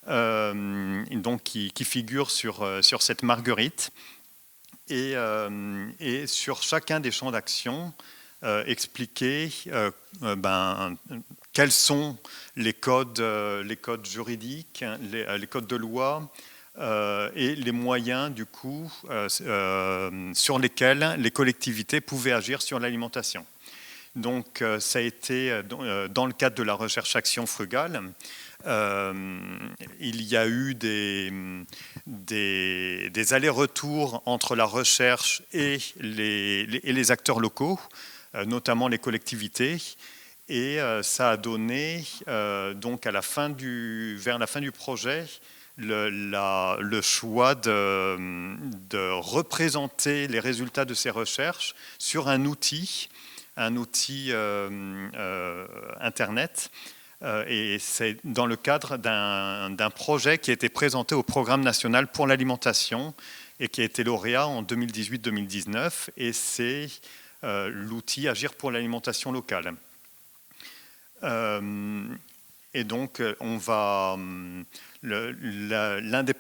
donc qui figurent sur cette marguerite. Et sur chacun des champs d'action, expliquer quels sont les codes juridiques, les codes de loi et les moyens du coup sur lesquels les collectivités pouvaient agir sur l'alimentation. Donc ça a été dans le cadre de la recherche-action frugale. Il y a eu des allers-retours entre la recherche et les acteurs locaux, notamment les collectivités, et ça a donné donc vers la fin du projet le choix de représenter les résultats de ces recherches sur un outil Internet. Et c'est dans le cadre d'un projet qui a été présenté au Programme national pour l'alimentation et qui a été lauréat en 2018-2019. Et c'est l'outil Agir pour l'alimentation locale. Et donc, l'un des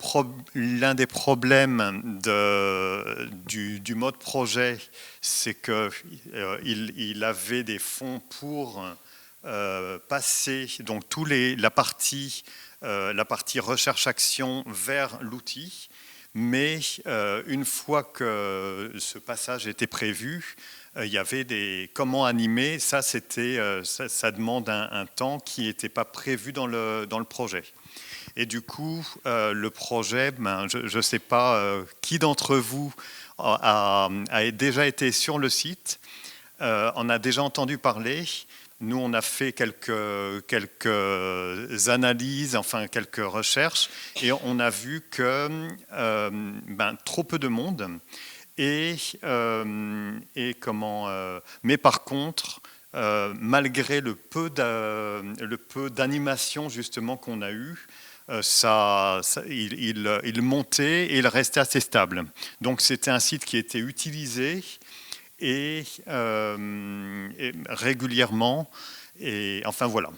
problèmes du mode projet, c'est qu'il avait des fonds pour passer donc la partie recherche-action vers l'outil, mais une fois que ce passage était prévu, il y avait comment animer, ça demande un temps qui n'était pas prévu dans le projet. Et du coup, le projet, je ne sais pas qui d'entre vous a déjà été sur le site, en a déjà entendu parler. Nous, on a fait quelques analyses, enfin quelques recherches, et on a vu que trop peu de monde. Mais par contre, malgré le peu d'animation justement qu'on a eu, il montait et il restait assez stable. Donc c'était un site qui était utilisé et régulièrement. Et enfin voilà.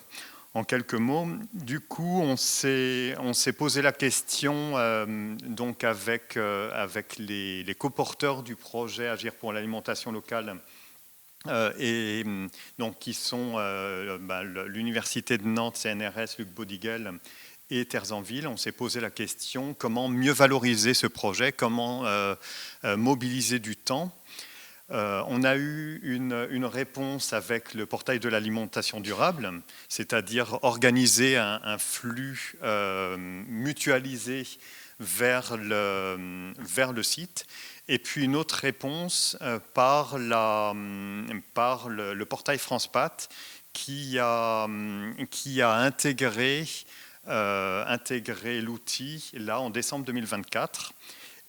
En quelques mots, du coup, on s'est posé la question donc avec les coporteurs du projet Agir pour l'alimentation locale, et donc qui sont l'Université de Nantes, CNRS, Luc Bodiguel et Terres en Ville. On s'est posé la question comment mieux valoriser ce projet, comment mobiliser du temps. On a eu une réponse avec le portail de l'alimentation durable, c'est-à-dire organiser un flux mutualisé vers le site. Et puis une autre réponse par le portail FrancePat qui a intégré l'outil là en décembre 2024.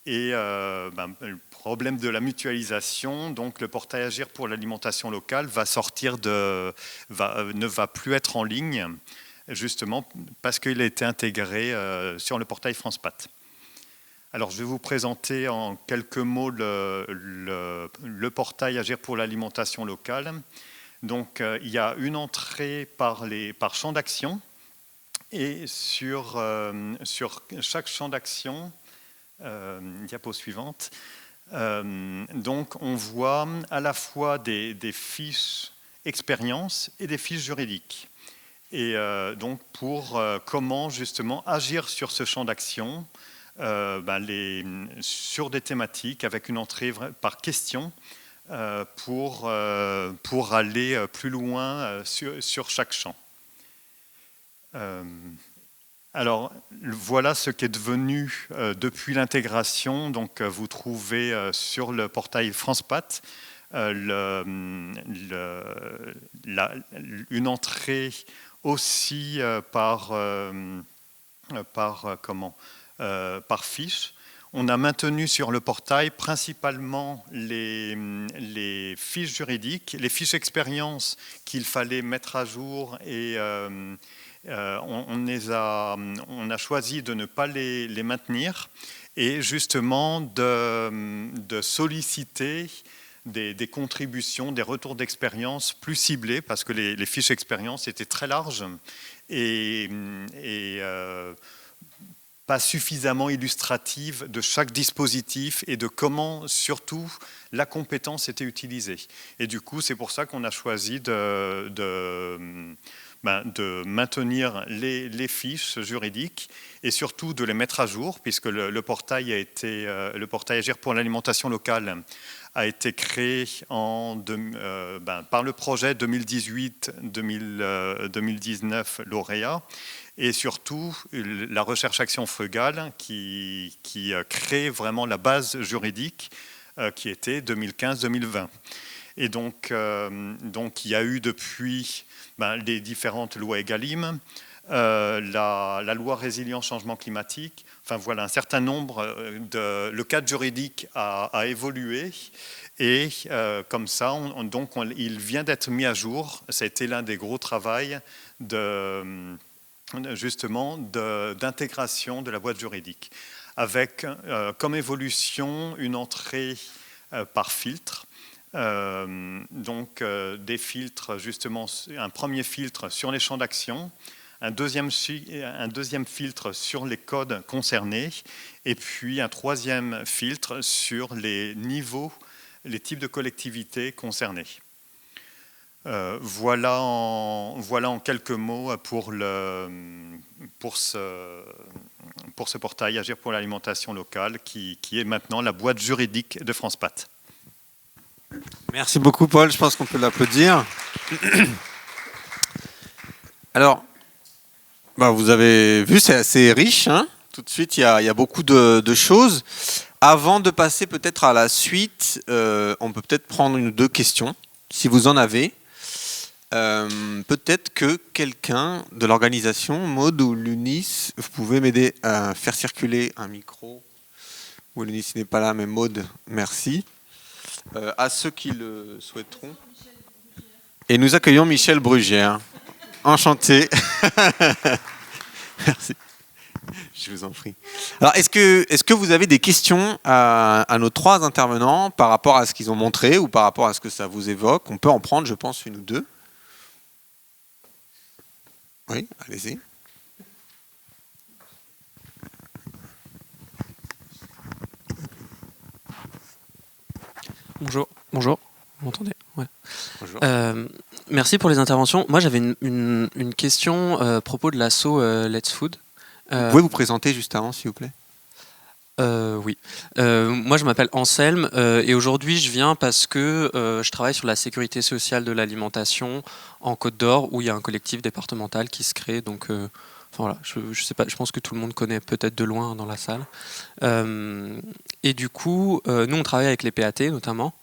Et le problème de la mutualisation, donc le portail Agir pour l'alimentation locale ne va plus être en ligne, justement parce qu'il a été intégré sur le portail FrancePat. Alors je vais vous présenter en quelques mots le portail Agir pour l'alimentation locale. Donc il y a une entrée par champ d'action, et sur chaque champ d'action, diapo suivante. Donc on voit à la fois des fiches expériences et des fiches juridiques. Et donc pour comment justement agir sur ce champ d'action, sur des thématiques avec une entrée par question pour aller plus loin sur chaque champ. Alors, voilà ce qui est devenu depuis l'intégration. Donc, vous trouvez sur le portail FrancePat une entrée aussi par fiche. On a maintenu sur le portail principalement les fiches juridiques, les fiches expérience qu'il fallait mettre à jour, et on a choisi de ne pas les maintenir, et justement de solliciter des contributions, des retours d'expérience plus ciblés, parce que les fiches expérience étaient très larges et pas suffisamment illustratives de chaque dispositif et de comment surtout la compétence était utilisée. Et du coup, c'est pour ça qu'on a choisi de maintenir les fiches juridiques et surtout de les mettre à jour, puisque le portail Agir pour l'alimentation locale a été créé par le projet 2018-2019 lauréat, et surtout la recherche action frugale qui crée vraiment la base juridique qui était 2015-2020. Et donc il y a eu depuis les différentes lois EGalim, la loi résilience changement climatique, enfin voilà, un certain nombre le cadre juridique a évolué, et comme ça, il vient d'être mis à jour. Ça a été l'un des gros travaux d'intégration de la boîte juridique, avec comme évolution une entrée par filtre. Des filtres, justement, un premier filtre sur les champs d'action, un deuxième filtre sur les codes concernés, et puis un troisième filtre sur les niveaux, les types de collectivités concernées. Voilà en quelques mots pour ce portail Agir pour l'alimentation locale, qui est maintenant la boîte juridique de FrancePat. Merci beaucoup, Paul. Je pense qu'on peut l'applaudir. Alors, vous avez vu, c'est assez riche, hein. Tout de suite, il y a beaucoup de choses. Avant de passer peut-être à la suite, on peut peut-être prendre une ou deux questions, si vous en avez. Peut-être que quelqu'un de l'organisation, Maud ou Lunis, vous pouvez m'aider à faire circuler un micro. Ou Lunis n'est pas là, mais Maud, merci. À ceux qui le souhaiteront. Et nous accueillons Michel Brugère. Enchanté. Merci. Je vous en prie. Alors, est-ce que vous avez des questions à nos 3 intervenants par rapport à ce qu'ils ont montré ou par rapport à ce que ça vous évoque? On peut en prendre, je pense, une ou deux. Oui, allez-y. Bonjour. Bonjour. Vous m'entendez? Ouais. Bonjour. Merci pour les interventions. Moi, j'avais une question à propos de l'asso Let's Food. Vous pouvez vous présenter juste avant, s'il vous plaît? Oui. Moi, je m'appelle Anselme et aujourd'hui, je viens parce que je travaille sur la sécurité sociale de l'alimentation en Côte d'Or, où il y a un collectif départemental qui se crée. Donc, enfin, voilà, je sais pas, je pense que tout le monde connaît peut-être de loin dans la salle. Et du coup, nous, on travaille avec les PAT notamment.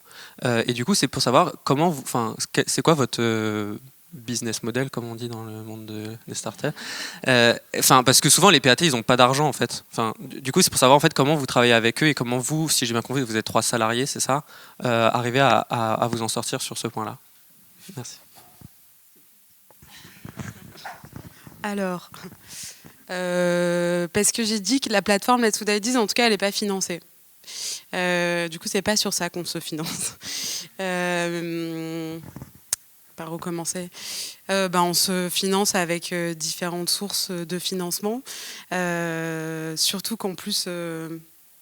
Et du coup, c'est pour savoir comment vous, enfin, c'est quoi votre business model, comme on dit dans le monde des startups. Enfin, parce que souvent les PAT, ils n'ont pas d'argent en fait. Enfin, du coup, c'est pour savoir en fait comment vous travaillez avec eux et comment vous, si j'ai bien compris, vous êtes 3 salariés, c'est ça, arrivez à vous en sortir sur ce point-là. Merci. Alors, parce que j'ai dit que la plateforme Let's Food Ideas, en tout cas, elle n'est pas financée. Du coup, c'est pas sur ça qu'on se finance. Par où commencer? On se finance avec différentes sources de financement. Surtout qu'en plus,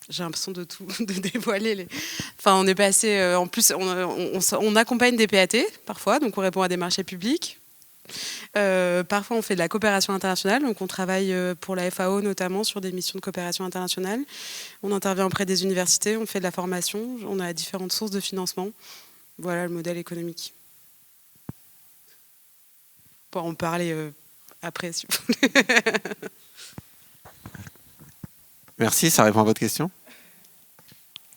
j'ai l'impression de tout de dévoiler. Enfin, on est passé. En plus, on accompagne des PAT parfois, donc on répond à des marchés publics. Parfois, on fait de la coopération internationale, donc on travaille pour la FAO notamment sur des missions de coopération internationale. On intervient auprès des universités, on fait de la formation, on a différentes sources de financement. Voilà le modèle économique. On peut en parler après, si vous voulez. Merci, ça répond à votre question.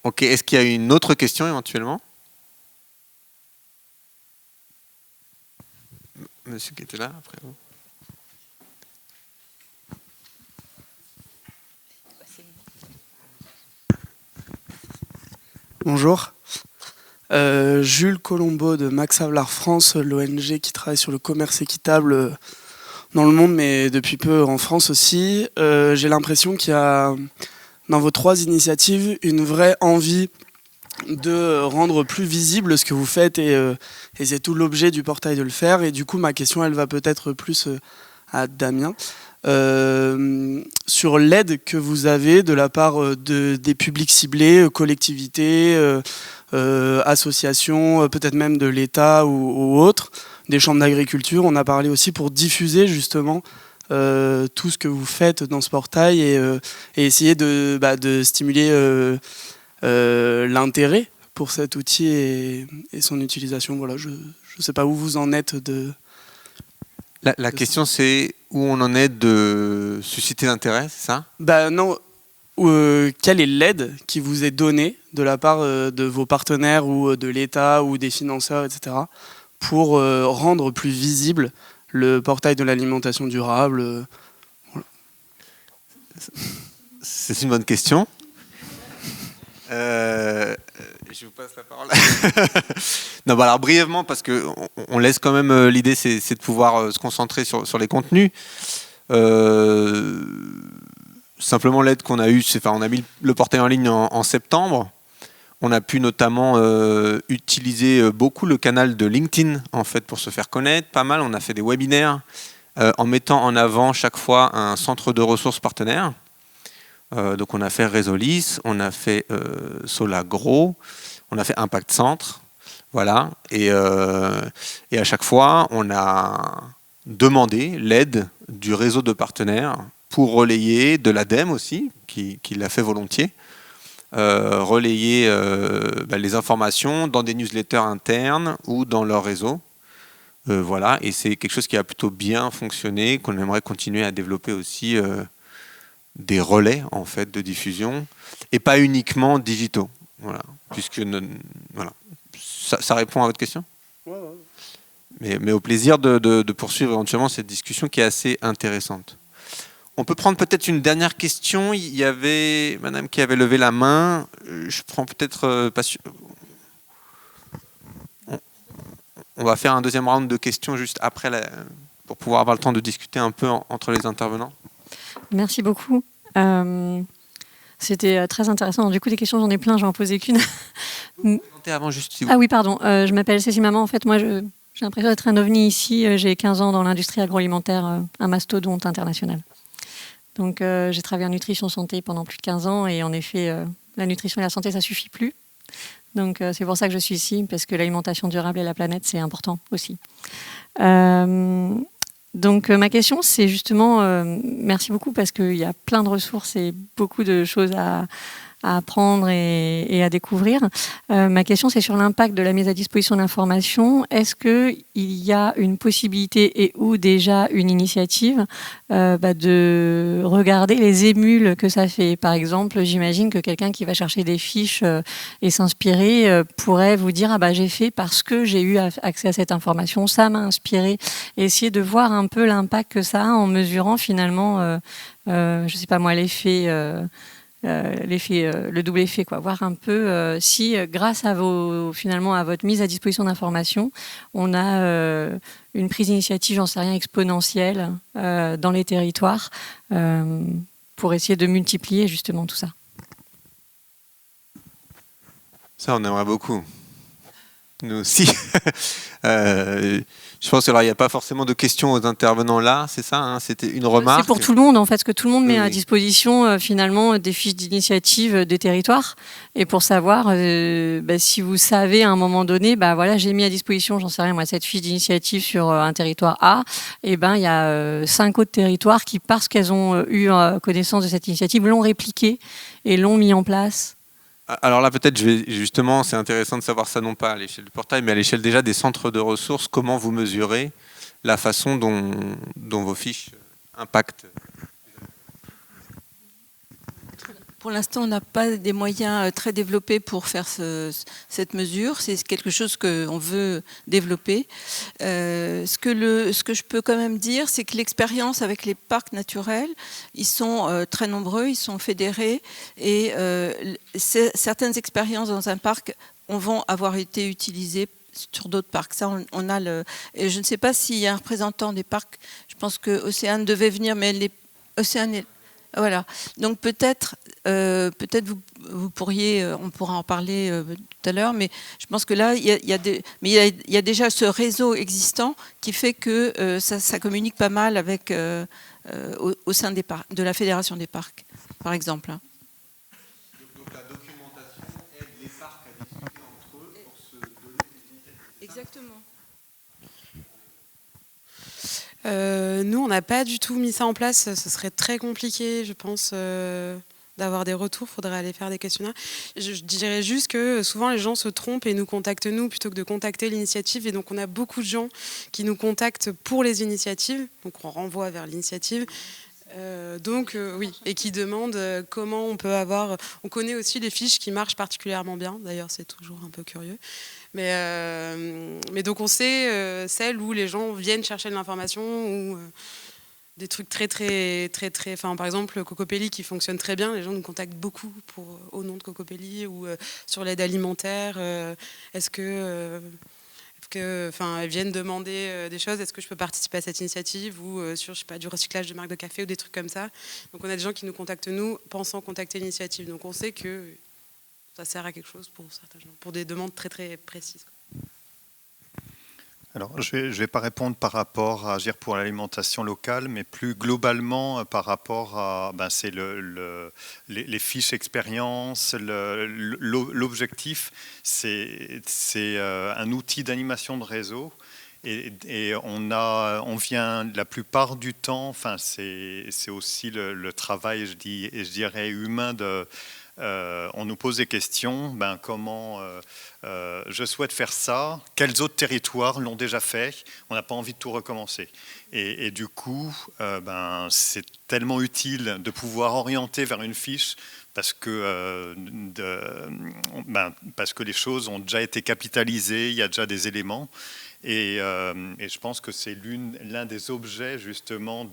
Ok, est-ce qu'il y a une autre question éventuellement? Monsieur qui était là, après vous. Bonjour. Jules Colombo de Max Havelaar France, l'ONG qui travaille sur le commerce équitable dans le monde, mais depuis peu en France aussi. J'ai l'impression qu'il y a dans vos 3 initiatives une vraie envie de rendre plus visible ce que vous faites et c'est tout l'objet du portail de le faire. Et du coup, ma question, elle va peut-être plus à Damien. Sur l'aide que vous avez de la part des publics ciblés, collectivités, associations, peut-être même de l'État ou autres, des chambres d'agriculture. On a parlé aussi pour diffuser justement tout ce que vous faites dans ce portail et essayer de stimuler l'intérêt pour cet outil et son utilisation. Voilà, je ne sais pas où vous en êtes de... La question, c'est où on en est de susciter l'intérêt, c'est ça? Non. Quelle est l'aide qui vous est donnée de la part de vos partenaires ou de l'État ou des financeurs, etc., pour rendre plus visible le portail de l'alimentation durable? Voilà. C'est une bonne question. Je vous passe la parole. Non, alors brièvement, parce qu'on laisse quand même l'idée, c'est de pouvoir se concentrer sur les contenus. Simplement, l'aide qu'on a eue, on a mis le portail en ligne en septembre. On a pu notamment utiliser beaucoup le canal de LinkedIn en fait, pour se faire connaître. Pas mal, on a fait des webinaires en mettant en avant chaque fois un centre de ressources partenaire. Donc on a fait Résolis, on a fait Solagro, on a fait Impact Centre, voilà. Et à chaque fois, on a demandé l'aide du réseau de partenaires pour relayer, de l'ADEME aussi, qui l'a fait volontiers, relayer les informations dans des newsletters internes ou dans leur réseau. Voilà, et c'est quelque chose qui a plutôt bien fonctionné, qu'on aimerait continuer à développer aussi des relais en fait de diffusion et pas uniquement digitaux. Voilà, puisque voilà, ça répond à votre question. Ouais. Mais au plaisir de poursuivre éventuellement cette discussion qui est assez intéressante. On peut prendre peut-être une dernière question. Il y avait madame qui avait levé la main. Je prends peut-être pas sûr. On va faire un deuxième round de questions juste après pour pouvoir avoir le temps de discuter un peu entre les intervenants. Merci beaucoup. C'était très intéressant. Du coup, des questions, j'en ai plein, j'en posais qu'une. Avant, juste, si vous... Ah oui, pardon. Je m'appelle Cécile Maman. En fait, moi, j'ai l'impression d'être un ovni ici. J'ai 15 ans dans l'industrie agroalimentaire, un mastodonte international. Donc, j'ai travaillé en nutrition santé pendant plus de 15 ans. Et en effet, la nutrition et la santé, ça suffit plus. Donc, c'est pour ça que je suis ici, parce que l'alimentation durable et la planète, c'est important aussi. Donc ma question, c'est justement, merci beaucoup parce qu'il y a plein de ressources et beaucoup de choses à apprendre et à découvrir. Ma question, c'est sur l'impact de la mise à disposition d'informations. Est-ce qu'il y a une possibilité et ou déjà une initiative de regarder les émules que ça fait? Par exemple, j'imagine que quelqu'un qui va chercher des fiches et s'inspirer pourrait vous dire « Ah bah j'ai fait parce que j'ai eu accès à cette information, ça m'a inspiré ». Essayer de voir un peu l'impact que ça a en mesurant finalement, je sais pas moi, l'effet... le double effet, quoi. Voir un peu si, grâce à finalement à votre mise à disposition d'informations, on a une prise d'initiative, j'en sais rien, exponentielle dans les territoires pour essayer de multiplier justement tout ça. Ça, on aimerait beaucoup. Nous aussi. Je pense qu'il n'y a pas forcément de questions aux intervenants là, c'est ça, hein, c'était une remarque. C'est pour tout le monde, en fait, que tout le monde met à disposition finalement des fiches d'initiative des territoires. Et pour savoir si vous savez à un moment donné, voilà, j'ai mis à disposition, j'en sais rien, moi, cette fiche d'initiative sur un territoire A, et il y a 5 autres territoires qui, parce qu'elles ont eu connaissance de cette initiative, l'ont répliquée et l'ont mis en place. Alors là, peut-être, justement, c'est intéressant de savoir ça, non pas à l'échelle du portail, mais à l'échelle déjà des centres de ressources. Comment vous mesurez la façon dont vos fiches impactent? Pour l'instant, on n'a pas des moyens très développés pour faire cette mesure. C'est quelque chose qu'on veut développer. Ce que je peux quand même dire, c'est que l'expérience avec les parcs naturels, ils sont très nombreux, ils sont fédérés. Et certaines expériences dans un parc vont avoir été utilisées sur d'autres parcs. Ça, on a et je ne sais pas s'il y a un représentant des parcs. Je pense que Océane devait venir, mais Océane est... Voilà. Donc peut-être vous pourriez, on pourra en parler tout à l'heure, mais je pense que là, il y a déjà ce réseau existant qui fait que ça communique pas mal avec au sein de la Fédération des parcs, par exemple. Donc la documentation aide les parcs à discuter entre eux pour se donner des initiatives. Exactement. Nous, on n'a pas du tout mis ça en place. Ce serait très compliqué, je pense, d'avoir des retours. Il faudrait aller faire des questionnaires. Je dirais juste que souvent, les gens se trompent et nous contactent nous plutôt que de contacter l'initiative. Et donc, on a beaucoup de gens qui nous contactent pour les initiatives. Donc, on renvoie vers l'initiative. Oui, et qui demandent comment on peut avoir... On connaît aussi les fiches qui marchent particulièrement bien. D'ailleurs, c'est toujours un peu curieux. Mais donc on sait celles où les gens viennent chercher de l'information ou des trucs très, enfin, par exemple Cocopelli qui fonctionne très bien, les gens nous contactent beaucoup au nom de Cocopelli ou sur l'aide alimentaire. Est-ce que elles viennent demander des choses, est-ce que je peux participer à cette initiative ou sur, je sais pas, du recyclage de marques de café ou des trucs comme ça. Donc on a des gens qui nous contactent nous pensant contacter l'initiative. Donc on sait que ça sert à quelque chose pour certains gens, pour des demandes très très précises. Alors, je vais pas répondre par rapport à Agir pour l'alimentation locale, mais plus globalement par rapport à c'est les fiches expérience. L'objectif, c'est un outil d'animation de réseau. Et on vient la plupart du temps, c'est aussi le travail, je dirais, humain de... on nous pose des questions, comment je souhaite faire ça, quels autres territoires l'ont déjà fait, on n'a pas envie de tout recommencer. Et du coup, c'est tellement utile de pouvoir orienter vers une fiche parce que les choses ont déjà été capitalisées, il y a déjà des éléments. Et je pense que c'est l'un des objets justement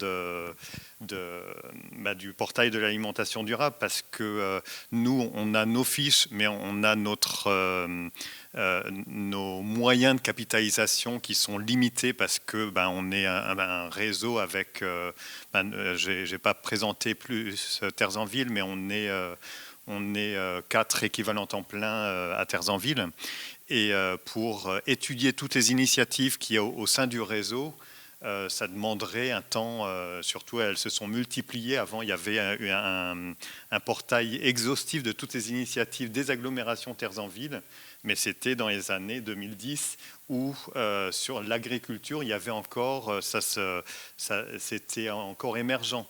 du portail de l'alimentation durable, parce que nous, on a nos fiches, mais on a nos moyens de capitalisation qui sont limités parce que on est un réseau avec, j'ai pas présenté plus Terres en Ville, mais on est 4 équivalents temps plein à Terres en Ville. Et pour étudier toutes les initiatives qu'il y a au sein du réseau, ça demanderait un temps, surtout elles se sont multipliées. Avant, il y avait un portail exhaustif de toutes les initiatives des agglomérations Terres en Ville, mais c'était dans les années 2010 où sur l'agriculture, il y avait encore, c'était encore émergent.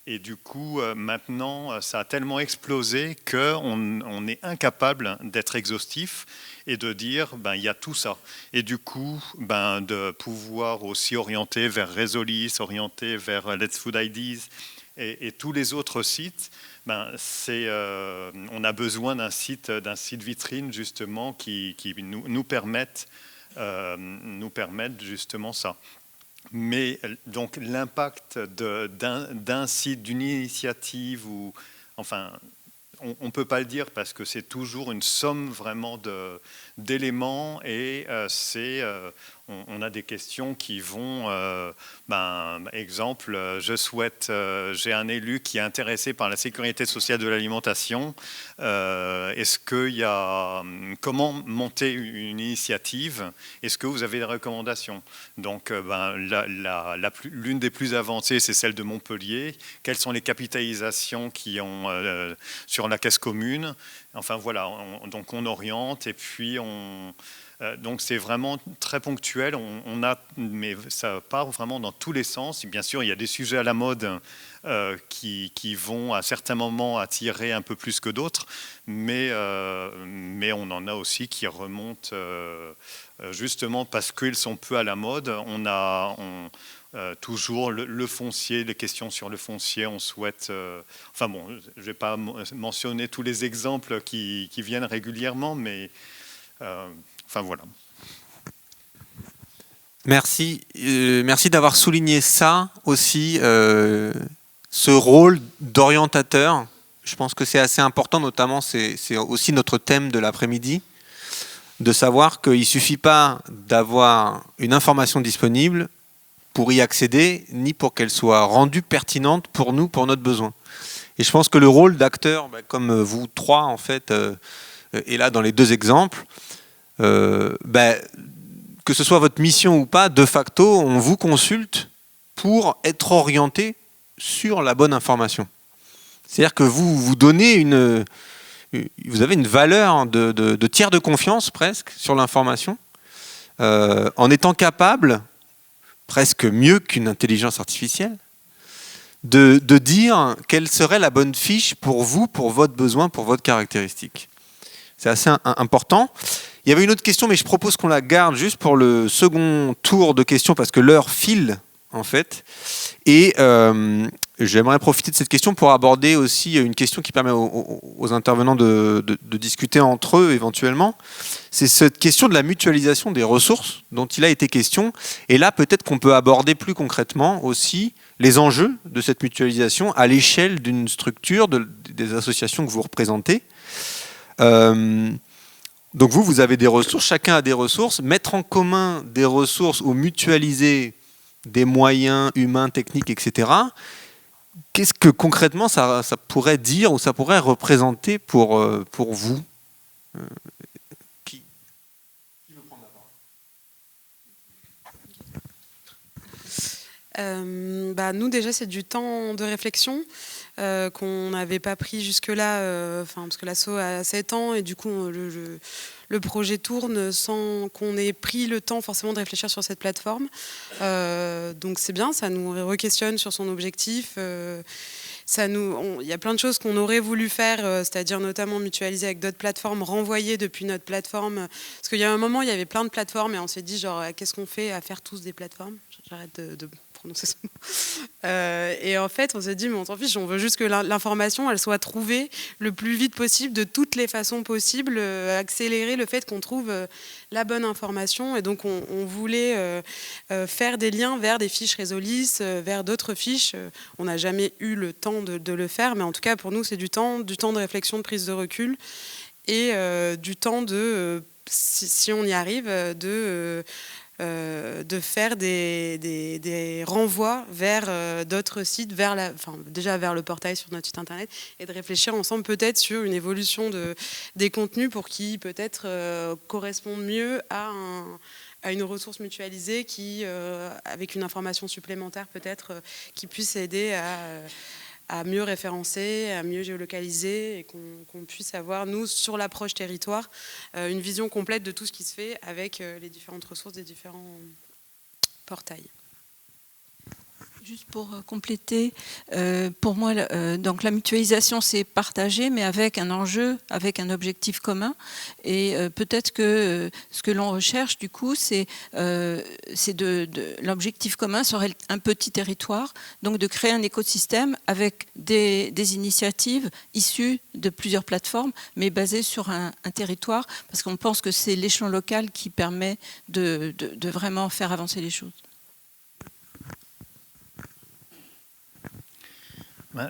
Et du coup, maintenant, ça a tellement explosé qu'on est incapable d'être exhaustif et de dire, il y a tout ça. Et du coup, de pouvoir aussi orienter vers Résolis, s'orienter vers Let's Food Ideas et tous les autres sites, on a besoin d'un site vitrine, justement, qui nous permette justement ça. Mais donc l'impact d'un site, d'une initiative, on ne peut pas le dire parce que c'est toujours une somme vraiment d'éléments et on a des questions qui vont, exemple, j'ai un élu qui est intéressé par la sécurité sociale de l'alimentation. Comment monter une initiative? Est-ce que vous avez des recommandations? Donc, l'une des plus avancées, c'est celle de Montpellier. Quelles sont les capitalisations qui ont sur la caisse commune? Enfin voilà, donc on oriente et puis donc c'est vraiment très ponctuel, mais ça part vraiment dans tous les sens. Et bien sûr, il y a des sujets à la mode qui vont à certains moments attirer un peu plus que d'autres, mais on en a aussi qui remontent justement parce qu'ils sont peu à la mode. On a toujours le foncier, les questions sur le foncier, on souhaite... je ne vais pas mentionner tous les exemples qui viennent régulièrement, mais... voilà. Merci. Merci d'avoir souligné ça aussi, ce rôle d'orientateur. Je pense que c'est assez important, notamment c'est aussi notre thème de l'après-midi, de savoir qu'il ne suffit pas d'avoir une information disponible pour y accéder, ni pour qu'elle soit rendue pertinente pour nous, pour notre besoin. Et je pense que le rôle d'acteur, comme vous trois en fait, est là dans les deux exemples, que ce soit votre mission ou pas, de facto, on vous consulte pour être orienté sur la bonne information. C'est-à-dire que vous donnez vous avez une valeur de tiers de confiance presque sur l'information, en étant capable, presque mieux qu'une intelligence artificielle, de dire quelle serait la bonne fiche pour vous, pour votre besoin, pour votre caractéristique. C'est assez important. Il y avait une autre question, mais je propose qu'on la garde juste pour le second tour de questions, parce que l'heure file, en fait. Et j'aimerais profiter de cette question pour aborder aussi une question qui permet aux intervenants de discuter entre eux, éventuellement. C'est cette question de la mutualisation des ressources dont il a été question. Et là, peut-être qu'on peut aborder plus concrètement aussi les enjeux de cette mutualisation à l'échelle d'une structure, des associations que vous représentez. Donc vous avez des ressources, chacun a des ressources. Mettre en commun des ressources ou mutualiser des moyens humains, techniques, etc. Qu'est-ce que concrètement ça pourrait dire ou ça pourrait représenter pour vous? Qui veut prendre la parole? Nous déjà c'est du temps de réflexion qu'on n'avait pas pris jusque-là, parce que l'asso a 7 ans et du coup le projet tourne sans qu'on ait pris le temps forcément de réfléchir sur cette plateforme. Donc c'est bien, ça nous re-questionne sur son objectif. Il y a plein de choses qu'on aurait voulu faire, c'est-à-dire notamment mutualiser avec d'autres plateformes, renvoyer depuis notre plateforme. Parce qu'il y a un moment, il y avait plein de plateformes et on s'est dit, qu'est-ce qu'on fait à faire tous des plateformes? J'arrête de prononcer ce mot. Et en fait, on s'est dit, mais on s'en fiche, on veut juste que l'information, elle soit trouvée le plus vite possible, de toutes les façons possibles, accélérer le fait qu'on trouve la bonne information. Et donc, on voulait faire des liens vers des fiches Résolis, vers d'autres fiches. On n'a jamais eu le temps de le faire, mais en tout cas, pour nous, c'est du temps de réflexion, de prise de recul, et du temps de, si on y arrive, de faire des renvois vers d'autres sites, déjà vers le portail sur notre site internet, et de réfléchir ensemble peut-être sur une évolution des contenus pour qu'ils peut-être correspondent mieux à une ressource mutualisée qui, avec une information supplémentaire peut-être, qui puisse aider à mieux référencer, à mieux géolocaliser, et qu'on puisse avoir, nous, sur l'approche territoire, une vision complète de tout ce qui se fait avec les différentes ressources des différents portails. Juste pour compléter, pour moi, donc la mutualisation, c'est partagé, mais avec un enjeu, avec un objectif commun. Et peut-être que ce que l'on recherche, du coup, c'est l'objectif commun serait un petit territoire, donc de créer un écosystème avec des initiatives issues de plusieurs plateformes, mais basées sur un territoire, parce qu'on pense que c'est l'échelon local qui permet de vraiment faire avancer les choses.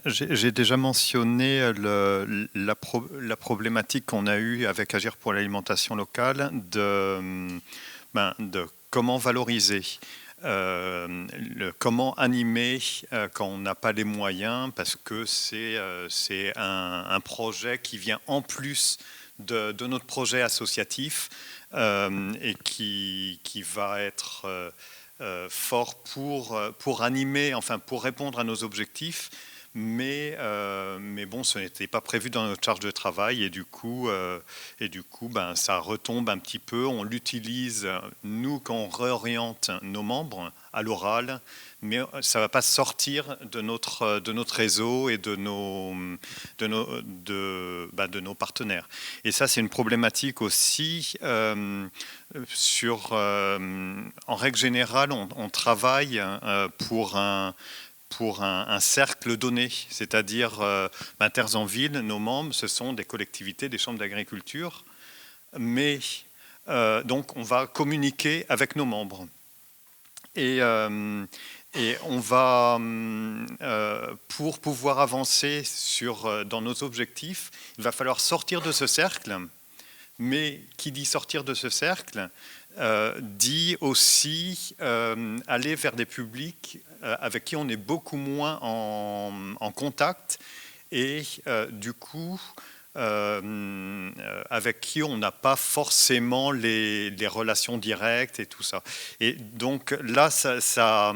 J'ai déjà mentionné la problématique qu'on a eue avec Agir pour l'alimentation locale de comment valoriser, comment animer quand on n'a pas les moyens, parce que c'est un projet qui vient en plus de notre projet associatif et qui va être fort pour animer, enfin pour répondre à nos objectifs. Mais bon, ce n'était pas prévu dans notre charge de travail, et du coup, ça retombe un petit peu. On l'utilise, nous, quand on réoriente nos membres à l'oral, mais ça ne va pas sortir de notre réseau et de nos partenaires. Et ça, c'est une problématique aussi. En règle générale, on travaille pour un cercle donné, c'est-à-dire Terres en Ville, nos membres, ce sont des collectivités, des chambres d'agriculture, mais donc on va communiquer avec nos membres. Et on va, pour pouvoir avancer dans nos objectifs, il va falloir sortir de ce cercle, mais qui dit sortir de ce cercle dit aussi aller vers des publics avec qui on est beaucoup moins en contact, et du coup avec qui on n'a pas forcément les relations directes et tout ça. Et donc là, ça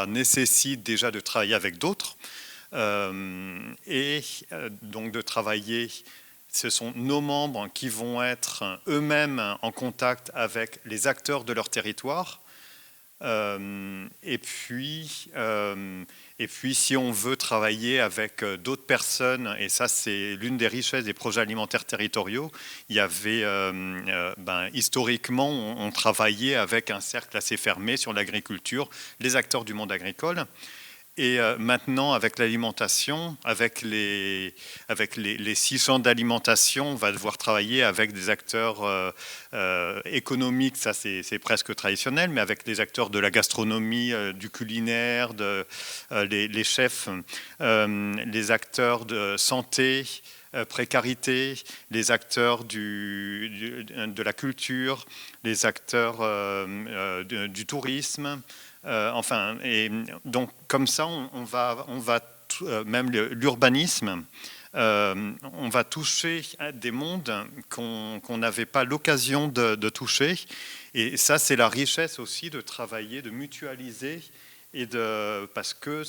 nécessite déjà de travailler avec d'autres, et donc de travailler. Ce sont nos membres qui vont être eux-mêmes en contact avec les acteurs de leur territoire. Et puis, si on veut travailler avec d'autres personnes, et ça c'est l'une des richesses des projets alimentaires territoriaux, il y avait, historiquement, on travaillait avec un cercle assez fermé sur l'agriculture, les acteurs du monde agricole. Et maintenant, avec l'alimentation, avec les 6 champs d'alimentation, on va devoir travailler avec des acteurs économiques, ça c'est presque traditionnel, mais avec les acteurs de la gastronomie, du culinaire, les chefs, les acteurs de santé, précarité, les acteurs de la culture, les acteurs du tourisme. Et donc comme ça, on va même l'urbanisme, on va toucher des mondes qu'on n'avait pas l'occasion de toucher. Et ça, c'est la richesse aussi de travailler, de mutualiser, parce que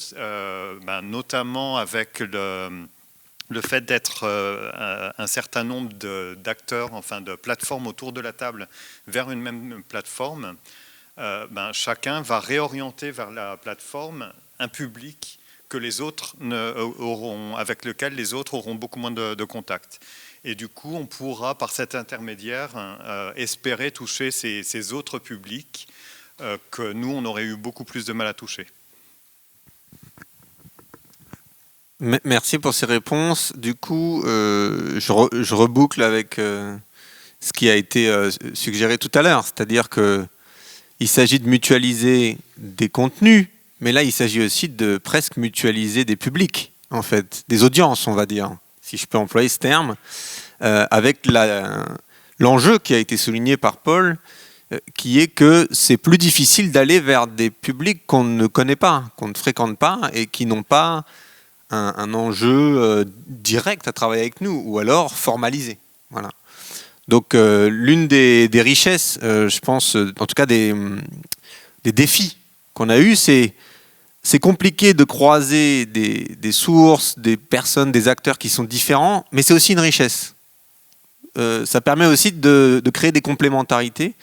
notamment avec le fait d'être un certain nombre d'acteurs, enfin de plateformes autour de la table vers une même plateforme. Chacun va réorienter vers la plateforme un public que les autres avec lequel les autres auront beaucoup moins de contact. Et du coup, on pourra, par cet intermédiaire, espérer toucher ces autres publics que nous, on aurait eu beaucoup plus de mal à toucher. Merci pour ces réponses. Du coup, je reboucle avec ce qui a été suggéré tout à l'heure, c'est-à-dire qu'il s'agit de mutualiser des contenus, mais là, il s'agit aussi de presque mutualiser des publics, en fait, des audiences, on va dire, si je peux employer ce terme, avec l'enjeu qui a été souligné par Paul, qui est que c'est plus difficile d'aller vers des publics qu'on ne connaît pas, qu'on ne fréquente pas et qui n'ont pas un enjeu direct à travailler avec nous, ou alors formalisé. Voilà. Donc l'une des richesses, je pense, en tout cas des défis qu'on a eus, c'est compliqué de croiser des sources, des personnes, des acteurs qui sont différents, mais c'est aussi une richesse. Ça permet aussi de créer des complémentarités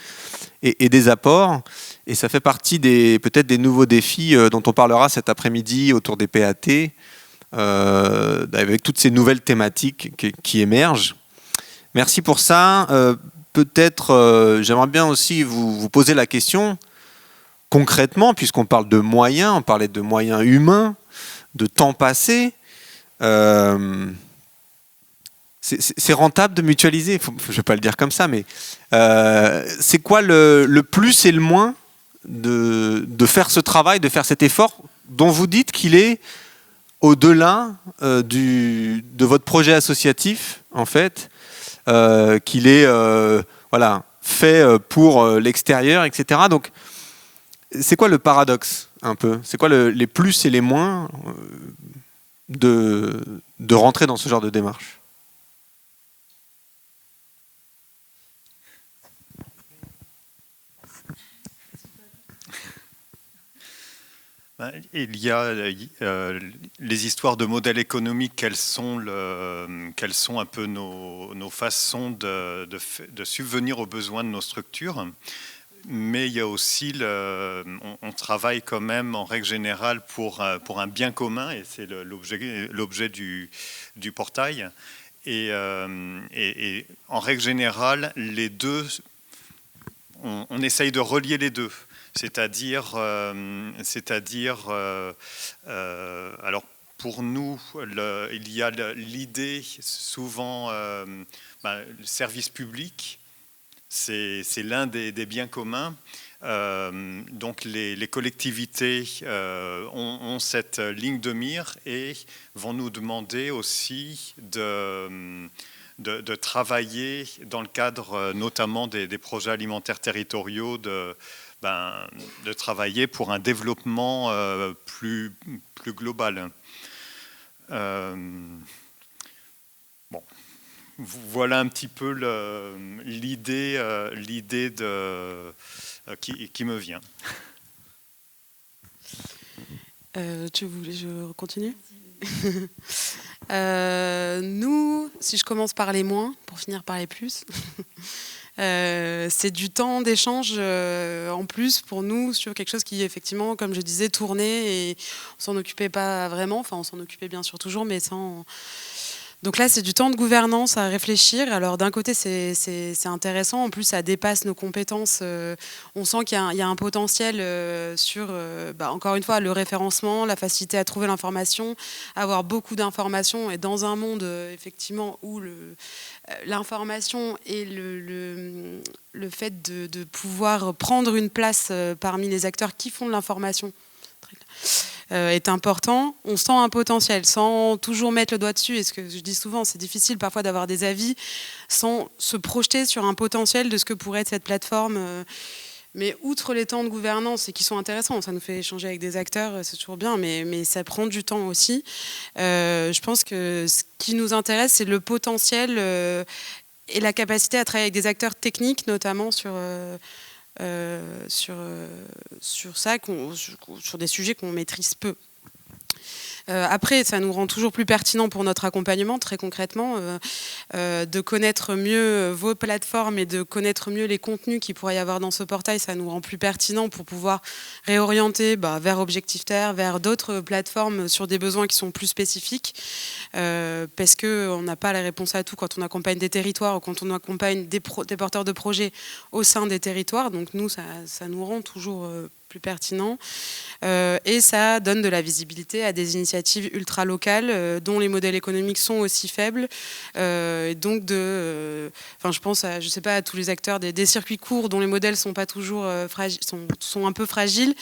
et des apports, et ça fait partie peut-être des nouveaux défis dont on parlera cet après-midi autour des PAT, avec toutes ces nouvelles thématiques qui émergent. Merci pour ça. Peut-être, j'aimerais bien aussi vous poser la question, concrètement, puisqu'on parle de moyens, on parlait de moyens humains, de temps passé, c'est rentable de mutualiser, je ne vais pas le dire comme ça, mais c'est quoi le plus et le moins de faire ce travail, de faire cet effort dont vous dites qu'il est au-delà de votre projet associatif, en fait, qu'il est fait pour l'extérieur, etc. Donc, c'est quoi le paradoxe, un peu? C'est quoi les plus et les moins de rentrer dans ce genre de démarche? Il y a les histoires de modèles économiques, quelles sont un peu nos façons de subvenir aux besoins de nos structures. Mais il y a aussi, on travaille quand même en règle générale pour un bien commun, et c'est l'objet du portail. Et en règle générale, les deux, on essaye de relier les deux. C'est-à-dire, alors pour nous, il y a l'idée souvent, le service public, c'est l'un des biens communs. Donc les collectivités ont cette ligne de mire et vont nous demander aussi de travailler dans le cadre notamment des projets alimentaires territoriaux, de travailler pour un développement plus global. Bon, voilà un petit peu l'idée qui me vient. Tu voulais que je continue? Nous, si je commence par les moins, pour finir par les plus, c'est du temps d'échange en plus pour nous sur quelque chose qui, effectivement, comme je disais, tournait et on s'en occupait pas vraiment. Enfin, on s'en occupait bien sûr toujours, mais sans... Donc là, c'est du temps de gouvernance à réfléchir. Alors d'un côté, c'est intéressant. En plus, ça dépasse nos compétences. On sent qu'il y a un potentiel sur, encore une fois, le référencement, la facilité à trouver l'information, avoir beaucoup d'informations. Et dans un monde, effectivement, où l'information et le fait de pouvoir prendre une place parmi les acteurs qui font de l'information est important, on sent un potentiel sans toujours mettre le doigt dessus. Et ce que je dis souvent, c'est difficile parfois d'avoir des avis sans se projeter sur un potentiel de ce que pourrait être cette plateforme. Mais outre les temps de gouvernance, et qui sont intéressants, ça nous fait échanger avec des acteurs, c'est toujours bien, mais ça prend du temps aussi. Je pense que ce qui nous intéresse, c'est le potentiel et la capacité à travailler avec des acteurs techniques, notamment sur ça, sur des sujets qu'on maîtrise peu. Après, ça nous rend toujours plus pertinent pour notre accompagnement, très concrètement, de connaître mieux vos plateformes et de connaître mieux les contenus qu'il pourrait y avoir dans ce portail. Ça nous rend plus pertinent pour pouvoir réorienter vers Objectif Terre, vers d'autres plateformes sur des besoins qui sont plus spécifiques, parce qu'on n'a pas la réponse à tout quand on accompagne des territoires ou quand on accompagne des porteurs de projets au sein des territoires. Donc nous, ça nous rend toujours plus pertinent, et ça donne de la visibilité à des initiatives ultra locales dont les modèles économiques sont aussi faibles, et donc je pense à, je sais pas, à tous les acteurs des circuits courts dont les modèles sont pas toujours sont un peu fragiles.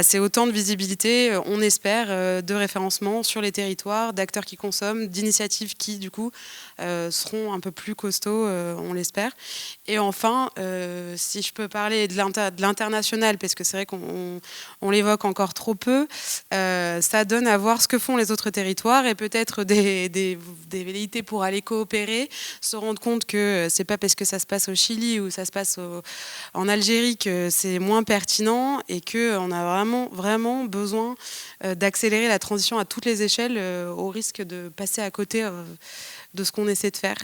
C'est autant de visibilité, on espère, de référencement sur les territoires, d'acteurs qui consomment, d'initiatives qui du coup seront un peu plus costauds, on l'espère. Et enfin, si je peux parler de l'international, parce que c'est vrai qu'on l'évoque encore trop peu, ça donne à voir ce que font les autres territoires et peut-être des velléités pour aller coopérer, se rendre compte que c'est pas parce que ça se passe au Chili ou ça se passe en Algérie que c'est moins pertinent, et qu'on a vraiment besoin d'accélérer la transition à toutes les échelles, au risque de passer à côté de ce qu'on essaie de faire.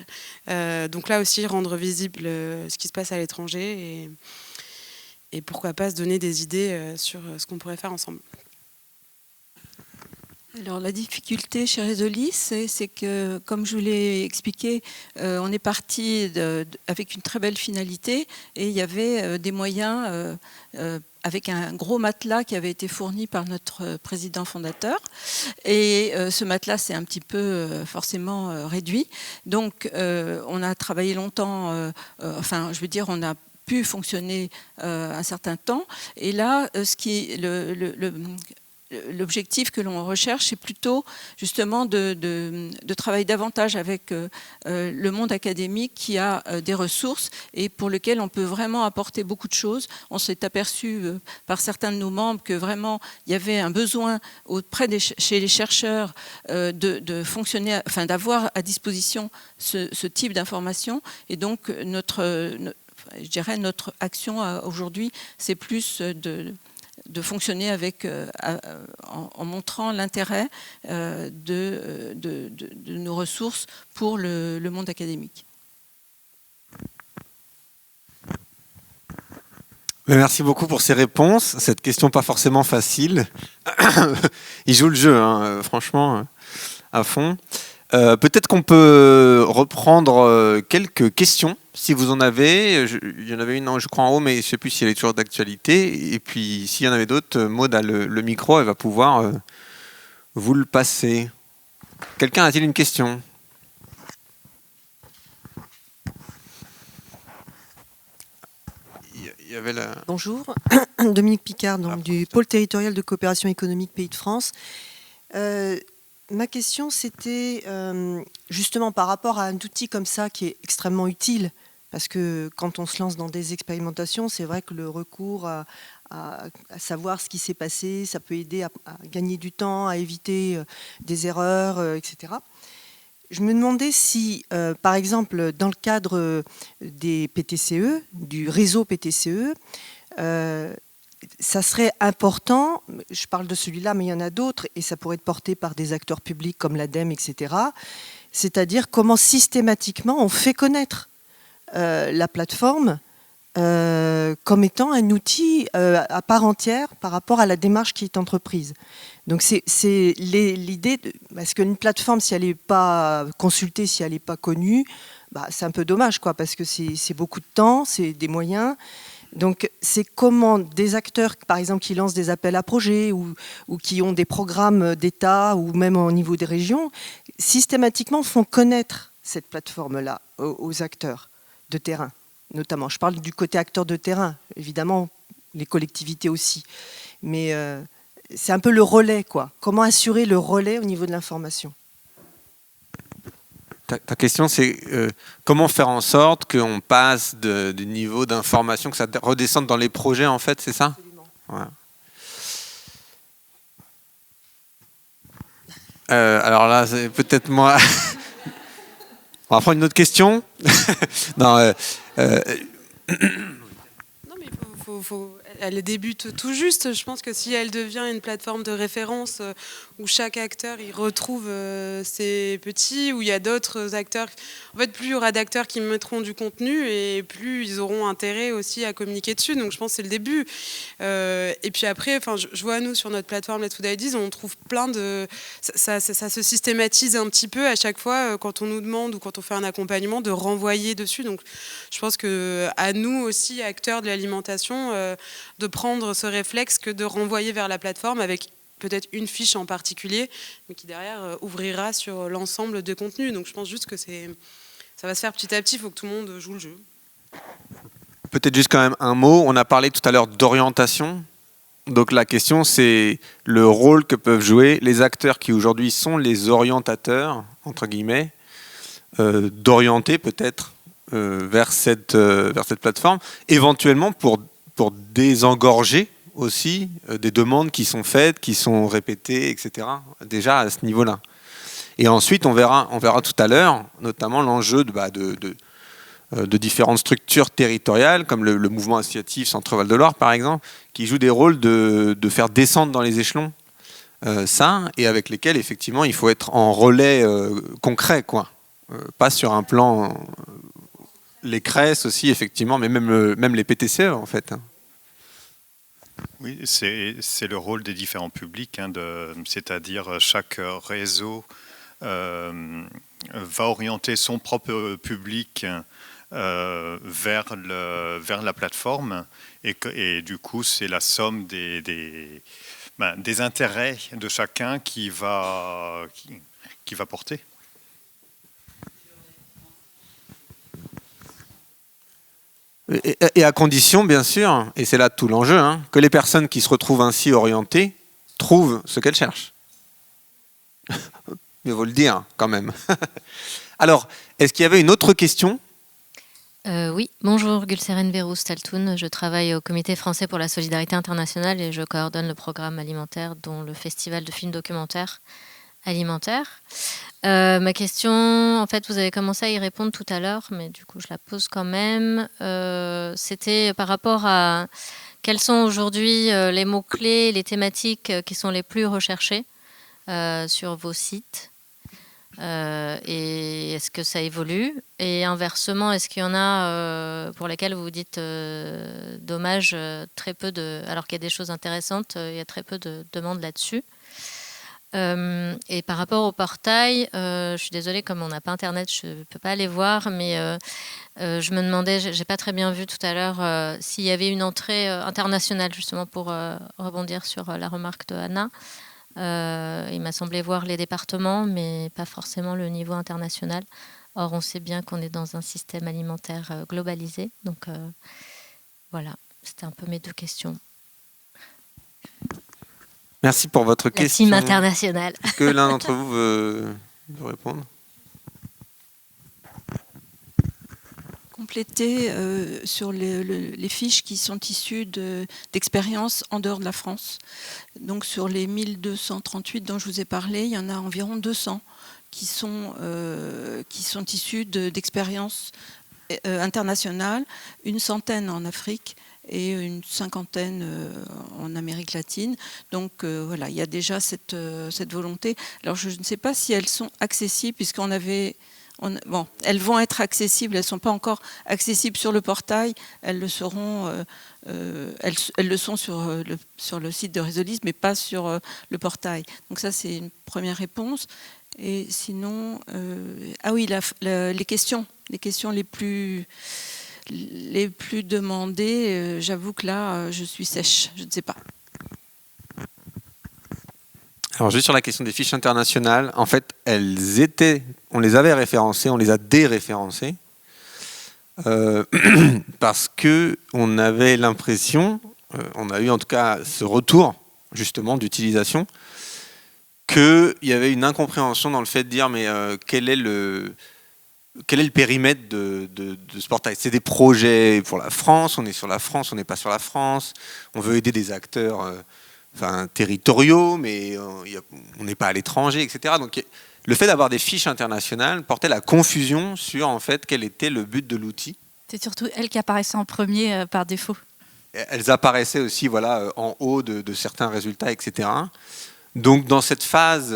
Donc là aussi, rendre visible ce qui se passe à l'étranger, et pourquoi pas se donner des idées sur ce qu'on pourrait faire ensemble. Alors la difficulté chez Résolis, c'est que, comme je vous l'ai expliqué, on est parti avec une très belle finalité, et il y avait des moyens avec un gros matelas qui avait été fourni par notre président fondateur. Et ce matelas s'est un petit peu forcément réduit. Donc on a travaillé longtemps, on a pu fonctionner un certain temps. Et là, l'objectif que l'on recherche, c'est plutôt justement de travailler davantage avec le monde académique qui a des ressources et pour lequel on peut vraiment apporter beaucoup de choses. On s'est aperçu par certains de nos membres que vraiment il y avait un besoin chez les chercheurs de fonctionner, d'avoir à disposition ce type d'information. Et donc notre action aujourd'hui, c'est plus de fonctionner en montrant l'intérêt de nos ressources pour le monde académique. Merci beaucoup pour ces réponses. Cette question pas forcément facile. Il joue le jeu, hein, franchement, à fond. Peut-être qu'on peut reprendre quelques questions, si vous en avez. Il y en avait une, je crois, en haut, mais je ne sais plus si elle est toujours d'actualité. Et puis, s'il y en avait d'autres, Maud a le micro, elle va pouvoir vous le passer. Quelqu'un a-t-il une question ? Il y avait Bonjour, Dominique Picard, donc, du pôle territorial de coopération économique Pays de France. Ma question, c'était justement par rapport à un outil comme ça qui est extrêmement utile, parce que quand on se lance dans des expérimentations, c'est vrai que le recours à savoir ce qui s'est passé, ça peut aider à gagner du temps, à éviter des erreurs, etc. Je me demandais si, par exemple, dans le cadre des PTCE, du réseau PTCE, ça serait important, je parle de celui-là, mais il y en a d'autres, et ça pourrait être porté par des acteurs publics comme l'ADEME, etc. C'est-à-dire comment systématiquement on fait connaître la plateforme comme étant un outil à part entière par rapport à la démarche qui est entreprise. Donc c'est l'idée, parce qu'une plateforme, si elle n'est pas consultée, si elle n'est pas connue, c'est un peu dommage, quoi, parce que c'est beaucoup de temps, c'est des moyens. Donc, c'est comment des acteurs, par exemple, qui lancent des appels à projets ou qui ont des programmes d'État ou même au niveau des régions, systématiquement font connaître cette plateforme-là aux acteurs de terrain, notamment. Je parle du côté acteur de terrain, évidemment, les collectivités aussi. Mais c'est un peu le relais, quoi. Comment assurer le relais au niveau de l'information ? Ta question, c'est comment faire en sorte qu'on passe du niveau d'information, que ça redescende dans les projets, en fait, c'est ça ? Absolument. Ouais. Alors là, c'est peut-être moi. On va prendre une autre question. Non, Non, mais elle débute tout juste. Je pense que si elle devient une plateforme de référence où chaque acteur il retrouve ses petits, où il y a d'autres acteurs. En fait, plus il y aura d'acteurs qui mettront du contenu et plus ils auront intérêt aussi à communiquer dessus. Donc je pense que c'est le début. Et puis après, je vois nous sur notre plateforme Let's Food Ideas, on trouve plein de... Ça se systématise un petit peu à chaque fois quand on nous demande ou quand on fait un accompagnement de renvoyer dessus. Donc je pense qu'à nous aussi, acteurs de l'alimentation, de prendre ce réflexe que de renvoyer vers la plateforme avec peut-être une fiche en particulier, mais qui derrière ouvrira sur l'ensemble des contenus. Donc je pense juste que ça va se faire petit à petit, il faut que tout le monde joue le jeu. Peut-être juste quand même un mot, on a parlé tout à l'heure d'orientation. Donc la question, c'est le rôle que peuvent jouer les acteurs qui aujourd'hui sont les orientateurs, entre guillemets, d'orienter peut-être vers cette plateforme, éventuellement pour désengorger aussi des demandes qui sont faites, qui sont répétées, etc. Déjà à ce niveau-là. Et ensuite, on verra tout à l'heure, notamment l'enjeu de différentes structures territoriales, comme le mouvement associatif Centre-Val de Loire, par exemple, qui jouent des rôles de faire descendre dans les échelons ça, et avec lesquels, effectivement, il faut être en relais concret, quoi. Pas sur un plan... les CRES aussi, effectivement, mais même les PTCE, en fait. Oui, c'est le rôle des différents publics, c'est-à-dire chaque réseau va orienter son propre public vers la plateforme et du coup c'est la somme des intérêts de chacun qui va porter. Et à condition, bien sûr, et c'est là tout l'enjeu, que les personnes qui se retrouvent ainsi orientées trouvent ce qu'elles cherchent. Mais faut le dire, quand même. Alors, est-ce qu'il y avait une autre question ? Oui, bonjour, Gulseren Verrouz-Taltoun. Je travaille au Comité français pour la solidarité internationale et je coordonne le programme alimentaire, dont le festival de films documentaires alimentaires. Ma question, en fait, vous avez commencé à y répondre tout à l'heure, mais du coup, je la pose quand même. C'était par rapport à quels sont aujourd'hui les mots-clés, les thématiques qui sont les plus recherchées sur vos sites. Et est-ce que ça évolue? Et inversement, est-ce qu'il y en a pour lesquels vous vous dites dommage, très peu de... Alors qu'il y a des choses intéressantes, il y a très peu de demandes là-dessus. Et par rapport au portail, je suis désolée, comme on n'a pas Internet, je ne peux pas aller voir, mais je me demandais, j'ai pas très bien vu tout à l'heure, s'il y avait une entrée internationale, justement pour rebondir sur la remarque de Anna. Il m'a semblé voir les départements, mais pas forcément le niveau international. Or, on sait bien qu'on est dans un système alimentaire globalisé. Donc, voilà, c'était un peu mes deux questions. Merci pour votre question. La team internationale. Est-ce que l'un d'entre vous veut répondre ? Compléter sur les fiches qui sont issues d'expériences en dehors de la France. Donc sur les 1238 dont je vous ai parlé, il y en a environ 200 qui sont issues d'expériences internationales, une centaine en Afrique et une cinquantaine en Amérique latine. Donc voilà, il y a déjà cette volonté. Alors je ne sais pas si elles sont accessibles, puisqu'on avait... Bon, elles vont être accessibles, elles ne sont pas encore accessibles sur le portail, elles le seront, elles le sont sur le site de Résolis, mais pas sur le portail. Donc ça, c'est une première réponse. Et sinon, ah oui, les questions les plus demandées, j'avoue que là, je suis sèche, je ne sais pas. Alors juste sur la question des fiches internationales, en fait, on les avait référencées, on les a déréférencées parce que on avait l'impression, on a eu en tout cas ce retour justement d'utilisation, qu'il y avait une incompréhension dans le fait de dire mais quel est le périmètre de ce portail? C'est des projets pour la France, on est sur la France, on n'est pas sur la France, on veut aider des acteurs territoriaux, mais on n'est pas à l'étranger, etc. Donc le fait d'avoir des fiches internationales portait la confusion sur en fait quel était le but de l'outil. C'est surtout elles qui apparaissaient en premier par défaut. Elles apparaissaient aussi en haut de certains résultats, etc. Donc dans cette phase,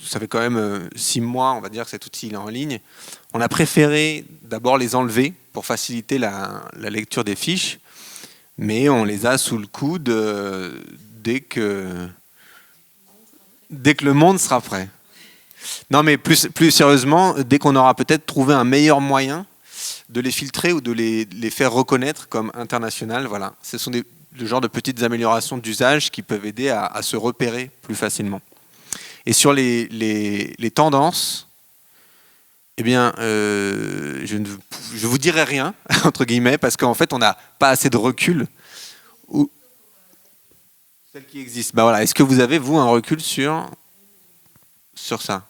ça fait quand même 6 mois, on va dire que cet outil est en ligne, on a préféré d'abord les enlever pour faciliter la lecture des fiches, mais on les a sous le coude dès que le monde sera prêt. Non, mais plus sérieusement, dès qu'on aura peut-être trouvé un meilleur moyen de les filtrer ou de les faire reconnaître comme internationales, voilà. Ce sont le genre de petites améliorations d'usage qui peuvent aider à se repérer plus facilement. Et sur les tendances, eh bien, je vous dirai rien, entre guillemets, parce qu'en fait, on n'a pas assez de recul. Celle qui existe. Bah voilà. Est-ce que vous avez, vous, un recul sur ça?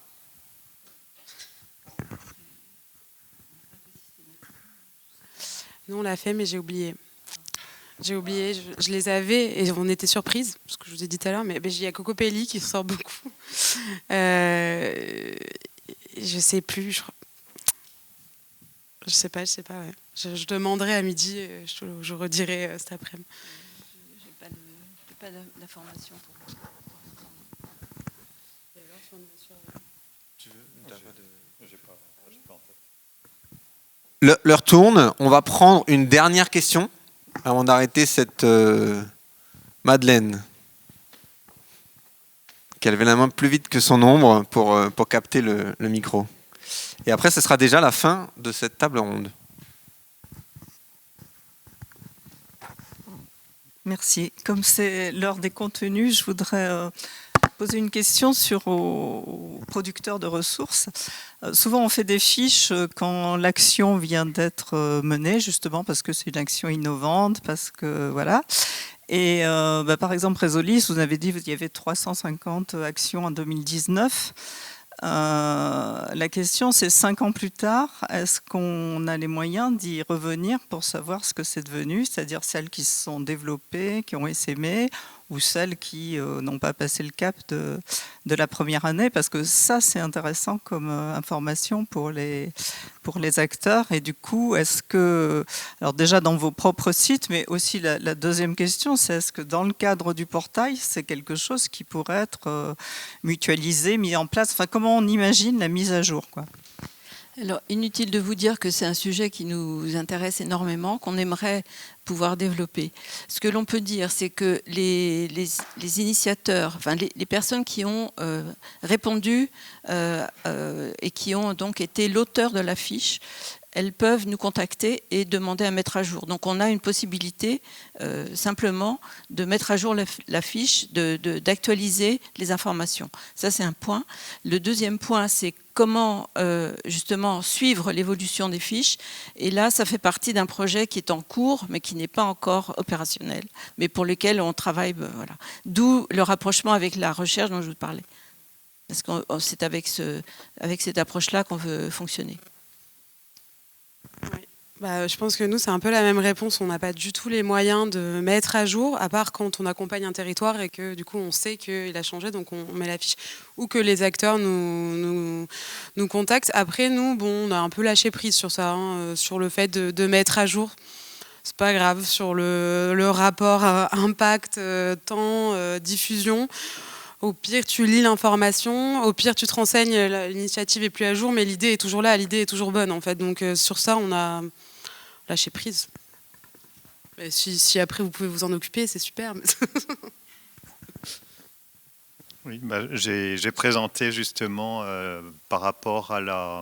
Nous, on l'a fait, mais j'ai oublié. Je les avais et on était surprises, parce que je vous ai dit tout à l'heure, mais il y a Cocopelli qui sort beaucoup. Je sais plus. Je sais pas, ouais. Je demanderai à midi, je redirai cet après-midi. J'ai pas d'informations pour vous. L'heure tourne, on va prendre une dernière question avant d'arrêter cette Madeleine, qui a levé la main plus vite que son ombre pour capter le micro. Et après, ce sera déjà la fin de cette table ronde. Merci. Comme c'est l'heure des contenus, je voudrais poser une question aux producteurs de ressources. Souvent, on fait des fiches quand l'action vient d'être menée, justement parce que c'est une action innovante, parce que voilà. Et par exemple, Resolis, vous avez dit qu'il y avait 350 actions en 2019. La question, c'est 5 ans plus tard, est-ce qu'on a les moyens d'y revenir pour savoir ce que c'est devenu, c'est-à-dire celles qui se sont développées, qui ont essaimé, ou celles qui n'ont pas passé le cap de la première année, parce que ça, c'est intéressant comme information pour les acteurs. Et du coup, est-ce que, alors déjà dans vos propres sites, mais aussi la deuxième question, c'est est-ce que dans le cadre du portail, c'est quelque chose qui pourrait être mutualisé, mis en place, enfin comment on imagine la mise à jour, quoi. Alors, inutile de vous dire que c'est un sujet qui nous intéresse énormément, qu'on aimerait pouvoir développer. Ce que l'on peut dire, c'est que les initiateurs, enfin les personnes qui ont répondu et qui ont donc été l'auteur de la fiche, elles peuvent nous contacter et demander à mettre à jour. Donc on a une possibilité simplement de mettre à jour la fiche, d'actualiser les informations. Ça, c'est un point. Le deuxième point, c'est comment justement suivre l'évolution des fiches. Et là, ça fait partie d'un projet qui est en cours, mais qui n'est pas encore opérationnel, mais pour lequel on travaille. Voilà. D'où le rapprochement avec la recherche dont je vous parlais. Parce que c'est avec cette approche-là qu'on veut fonctionner. Oui. Je pense que nous, c'est un peu la même réponse. On n'a pas du tout les moyens de mettre à jour, à part quand on accompagne un territoire et que du coup, on sait qu'il a changé, donc on met la fiche. Ou que les acteurs nous contactent. Après, nous, on a un peu lâché prise sur ça, sur le fait de mettre à jour. C'est pas grave, sur le rapport impact, temps, diffusion. Au pire, tu lis l'information. Au pire, tu te renseignes. L'initiative est plus à jour, mais l'idée est toujours là. L'idée est toujours bonne, en fait. Donc, sur ça, on a lâché prise. Et si après, vous pouvez vous en occuper, c'est super. Oui, j'ai présenté justement par rapport à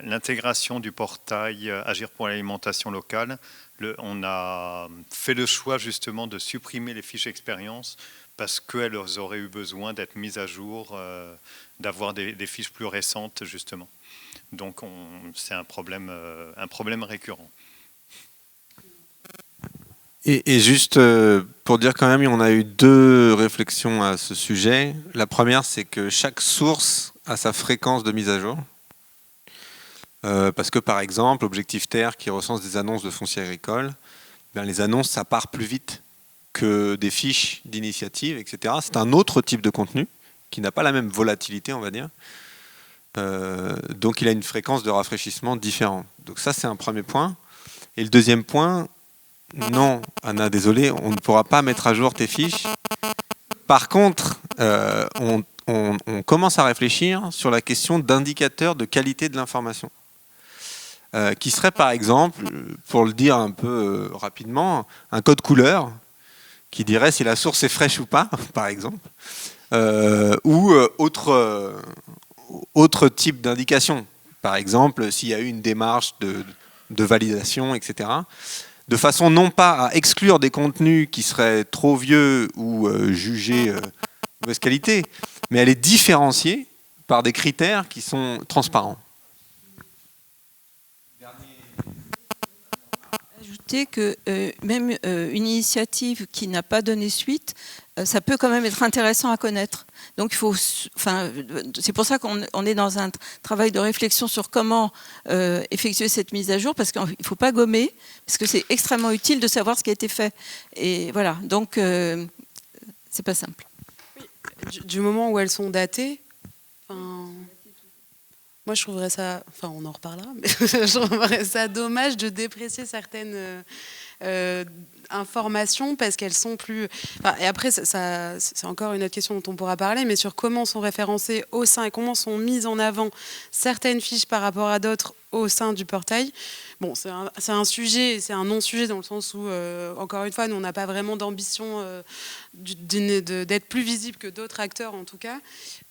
l'intégration du portail Agir pour l'alimentation locale. On a fait le choix justement de supprimer les fiches expérience parce qu'elles auraient eu besoin d'être mises à jour, d'avoir des fiches plus récentes, justement. Donc, c'est un problème récurrent. Et juste pour dire quand même, on a eu 2 réflexions à ce sujet. La première, c'est que chaque source a sa fréquence de mise à jour. Parce que, par exemple, Objectif Terre, qui recense des annonces de foncier agricole, les annonces, ça part plus vite que des fiches d'initiative, etc. C'est un autre type de contenu qui n'a pas la même volatilité, on va dire. Donc il a une fréquence de rafraîchissement différente. Donc ça, c'est un premier point. Et le deuxième point, non, Anna, désolé, on ne pourra pas mettre à jour tes fiches Par contre, on commence à réfléchir sur la question d'indicateurs de qualité de l'information. Qui serait par exemple, pour le dire un peu rapidement, un code couleur qui dirait si la source est fraîche ou pas, par exemple, ou autre type d'indication. Par exemple, s'il y a eu une démarche de validation, etc. De façon non pas à exclure des contenus qui seraient trop vieux ou jugés de mauvaise qualité, mais à les différencier par des critères qui sont transparents. Ajouter que même une initiative qui n'a pas donné suite, ça peut quand même être intéressant à connaître. Donc il faut, c'est pour ça qu'on est dans un travail de réflexion sur comment effectuer cette mise à jour, parce qu'il ne faut pas gommer, parce que c'est extrêmement utile de savoir ce qui a été fait. Et voilà, donc c'est pas simple. Oui. Du moment où elles sont datées, moi, je trouverais ça, on en reparlera, mais je trouverais ça dommage de déprécier certaines informations parce qu'elles sont plus... et après, c'est encore une autre question dont on pourra parler, mais sur comment sont référencées au sein et comment sont mises en avant certaines fiches par rapport à d'autres au sein du portail. Bon, c'est un sujet, c'est un non-sujet dans le sens où, encore une fois, nous, on n'a pas vraiment d'ambition d'être plus visible que d'autres acteurs, en tout cas.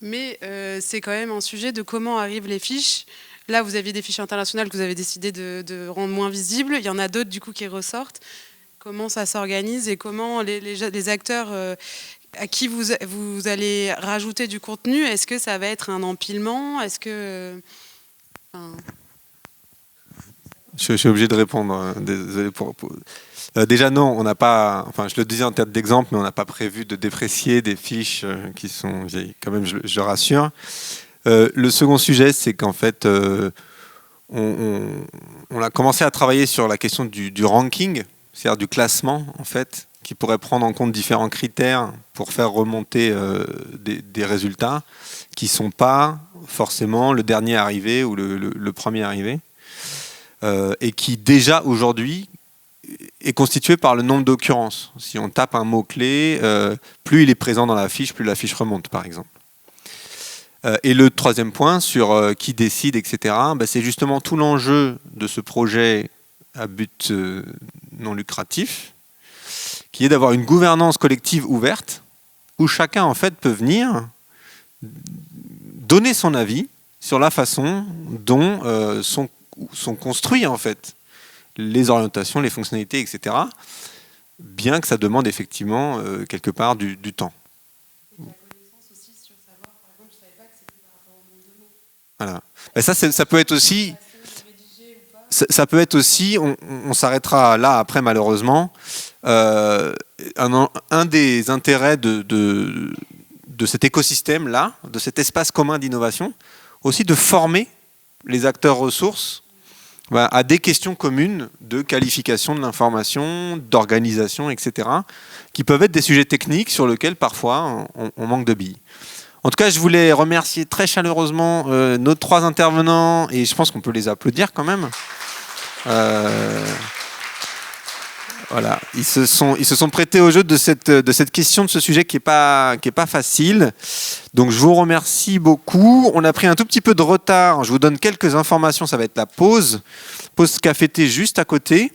Mais c'est quand même un sujet de comment arrivent les fiches. Là, vous aviez des fiches internationales que vous avez décidé de rendre moins visibles. Il y en a d'autres, du coup, qui ressortent. Comment ça s'organise et comment les acteurs à qui vous allez rajouter du contenu, est-ce que ça va être un empilement? Est-ce que... Je suis obligé de répondre. Désolé déjà non, on n'a pas. Enfin, je le disais en tête d'exemple, mais on n'a pas prévu de déprécier des fiches qui sont vieilles. Quand même, je rassure. Le second sujet, c'est qu'en fait, on a commencé à travailler sur la question du ranking, c'est-à-dire du classement, en fait, qui pourrait prendre en compte différents critères pour faire remonter des résultats qui ne sont pas forcément le dernier arrivé ou le premier arrivé. Et qui déjà aujourd'hui est constitué par le nombre d'occurrences. Si on tape un mot-clé, plus il est présent dans la fiche, plus la fiche remonte, par exemple. Et le troisième point, sur qui décide, etc., c'est justement tout l'enjeu de ce projet à but non lucratif, qui est d'avoir une gouvernance collective ouverte, où chacun, en fait, peut venir donner son avis sur la façon dont sont construits en fait les orientations, les fonctionnalités, etc. Bien que ça demande effectivement quelque part du temps. Voilà. Mais ça peut être aussi. Ça peut être aussi. On s'arrêtera là après malheureusement. Un des intérêts de cet écosystème là, de cet espace commun d'innovation, aussi de former les acteurs ressources à des questions communes de qualification de l'information, d'organisation, etc., qui peuvent être des sujets techniques sur lesquels parfois on manque de billes. En tout cas, je voulais remercier très chaleureusement nos 3 intervenants, et je pense qu'on peut les applaudir quand même. Voilà, ils se sont prêtés au jeu de cette question, de ce sujet qui est pas facile. Donc je vous remercie beaucoup. On a pris un tout petit peu de retard. Je vous donne quelques informations. Ça va être la pause café-thé juste à côté.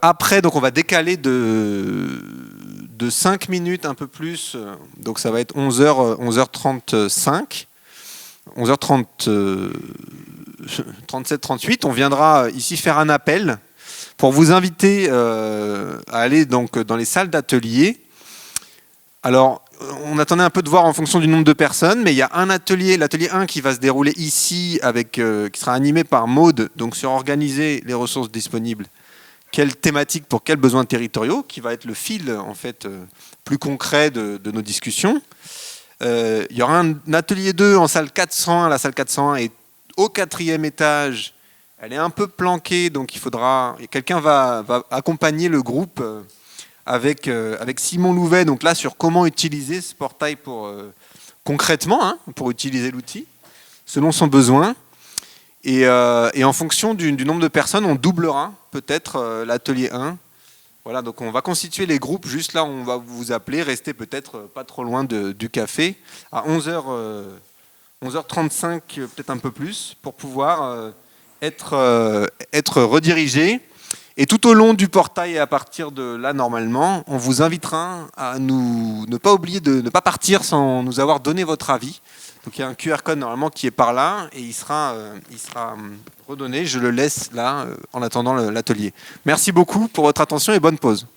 Après, donc on va décaler de 5 minutes un peu plus. Donc ça va être 11h35. 11h30, 37, 38. On viendra ici faire un appel pour vous inviter à aller donc dans les salles d'atelier. Alors, on attendait un peu de voir en fonction du nombre de personnes, mais il y a un atelier, l'atelier 1 qui va se dérouler ici, qui sera animé par Maude, donc sur organiser les ressources disponibles, quelle thématique pour quels besoins territoriaux, qui va être le fil en fait plus concret de nos discussions. Il y aura un atelier 2 en salle 401. La salle 401 est au 4e étage. Elle est un peu planquée, donc quelqu'un va accompagner le groupe avec Simon Louvet, donc là sur comment utiliser ce portail concrètement, pour utiliser l'outil, selon son besoin. Et en fonction du nombre de personnes, on doublera peut-être l'atelier 1 Voilà, donc on va constituer les groupes. Juste là, on va vous appeler. Restez peut-être pas trop loin du café. À 11h35, peut-être un peu plus, pour pouvoir être redirigé. Et tout au long du portail et à partir de là, normalement, on vous invitera à ne pas oublier de ne pas partir sans nous avoir donné votre avis. Donc il y a un QR code normalement qui est par là et il sera redonné. Je le laisse là en attendant l'atelier. Merci beaucoup pour votre attention et bonne pause.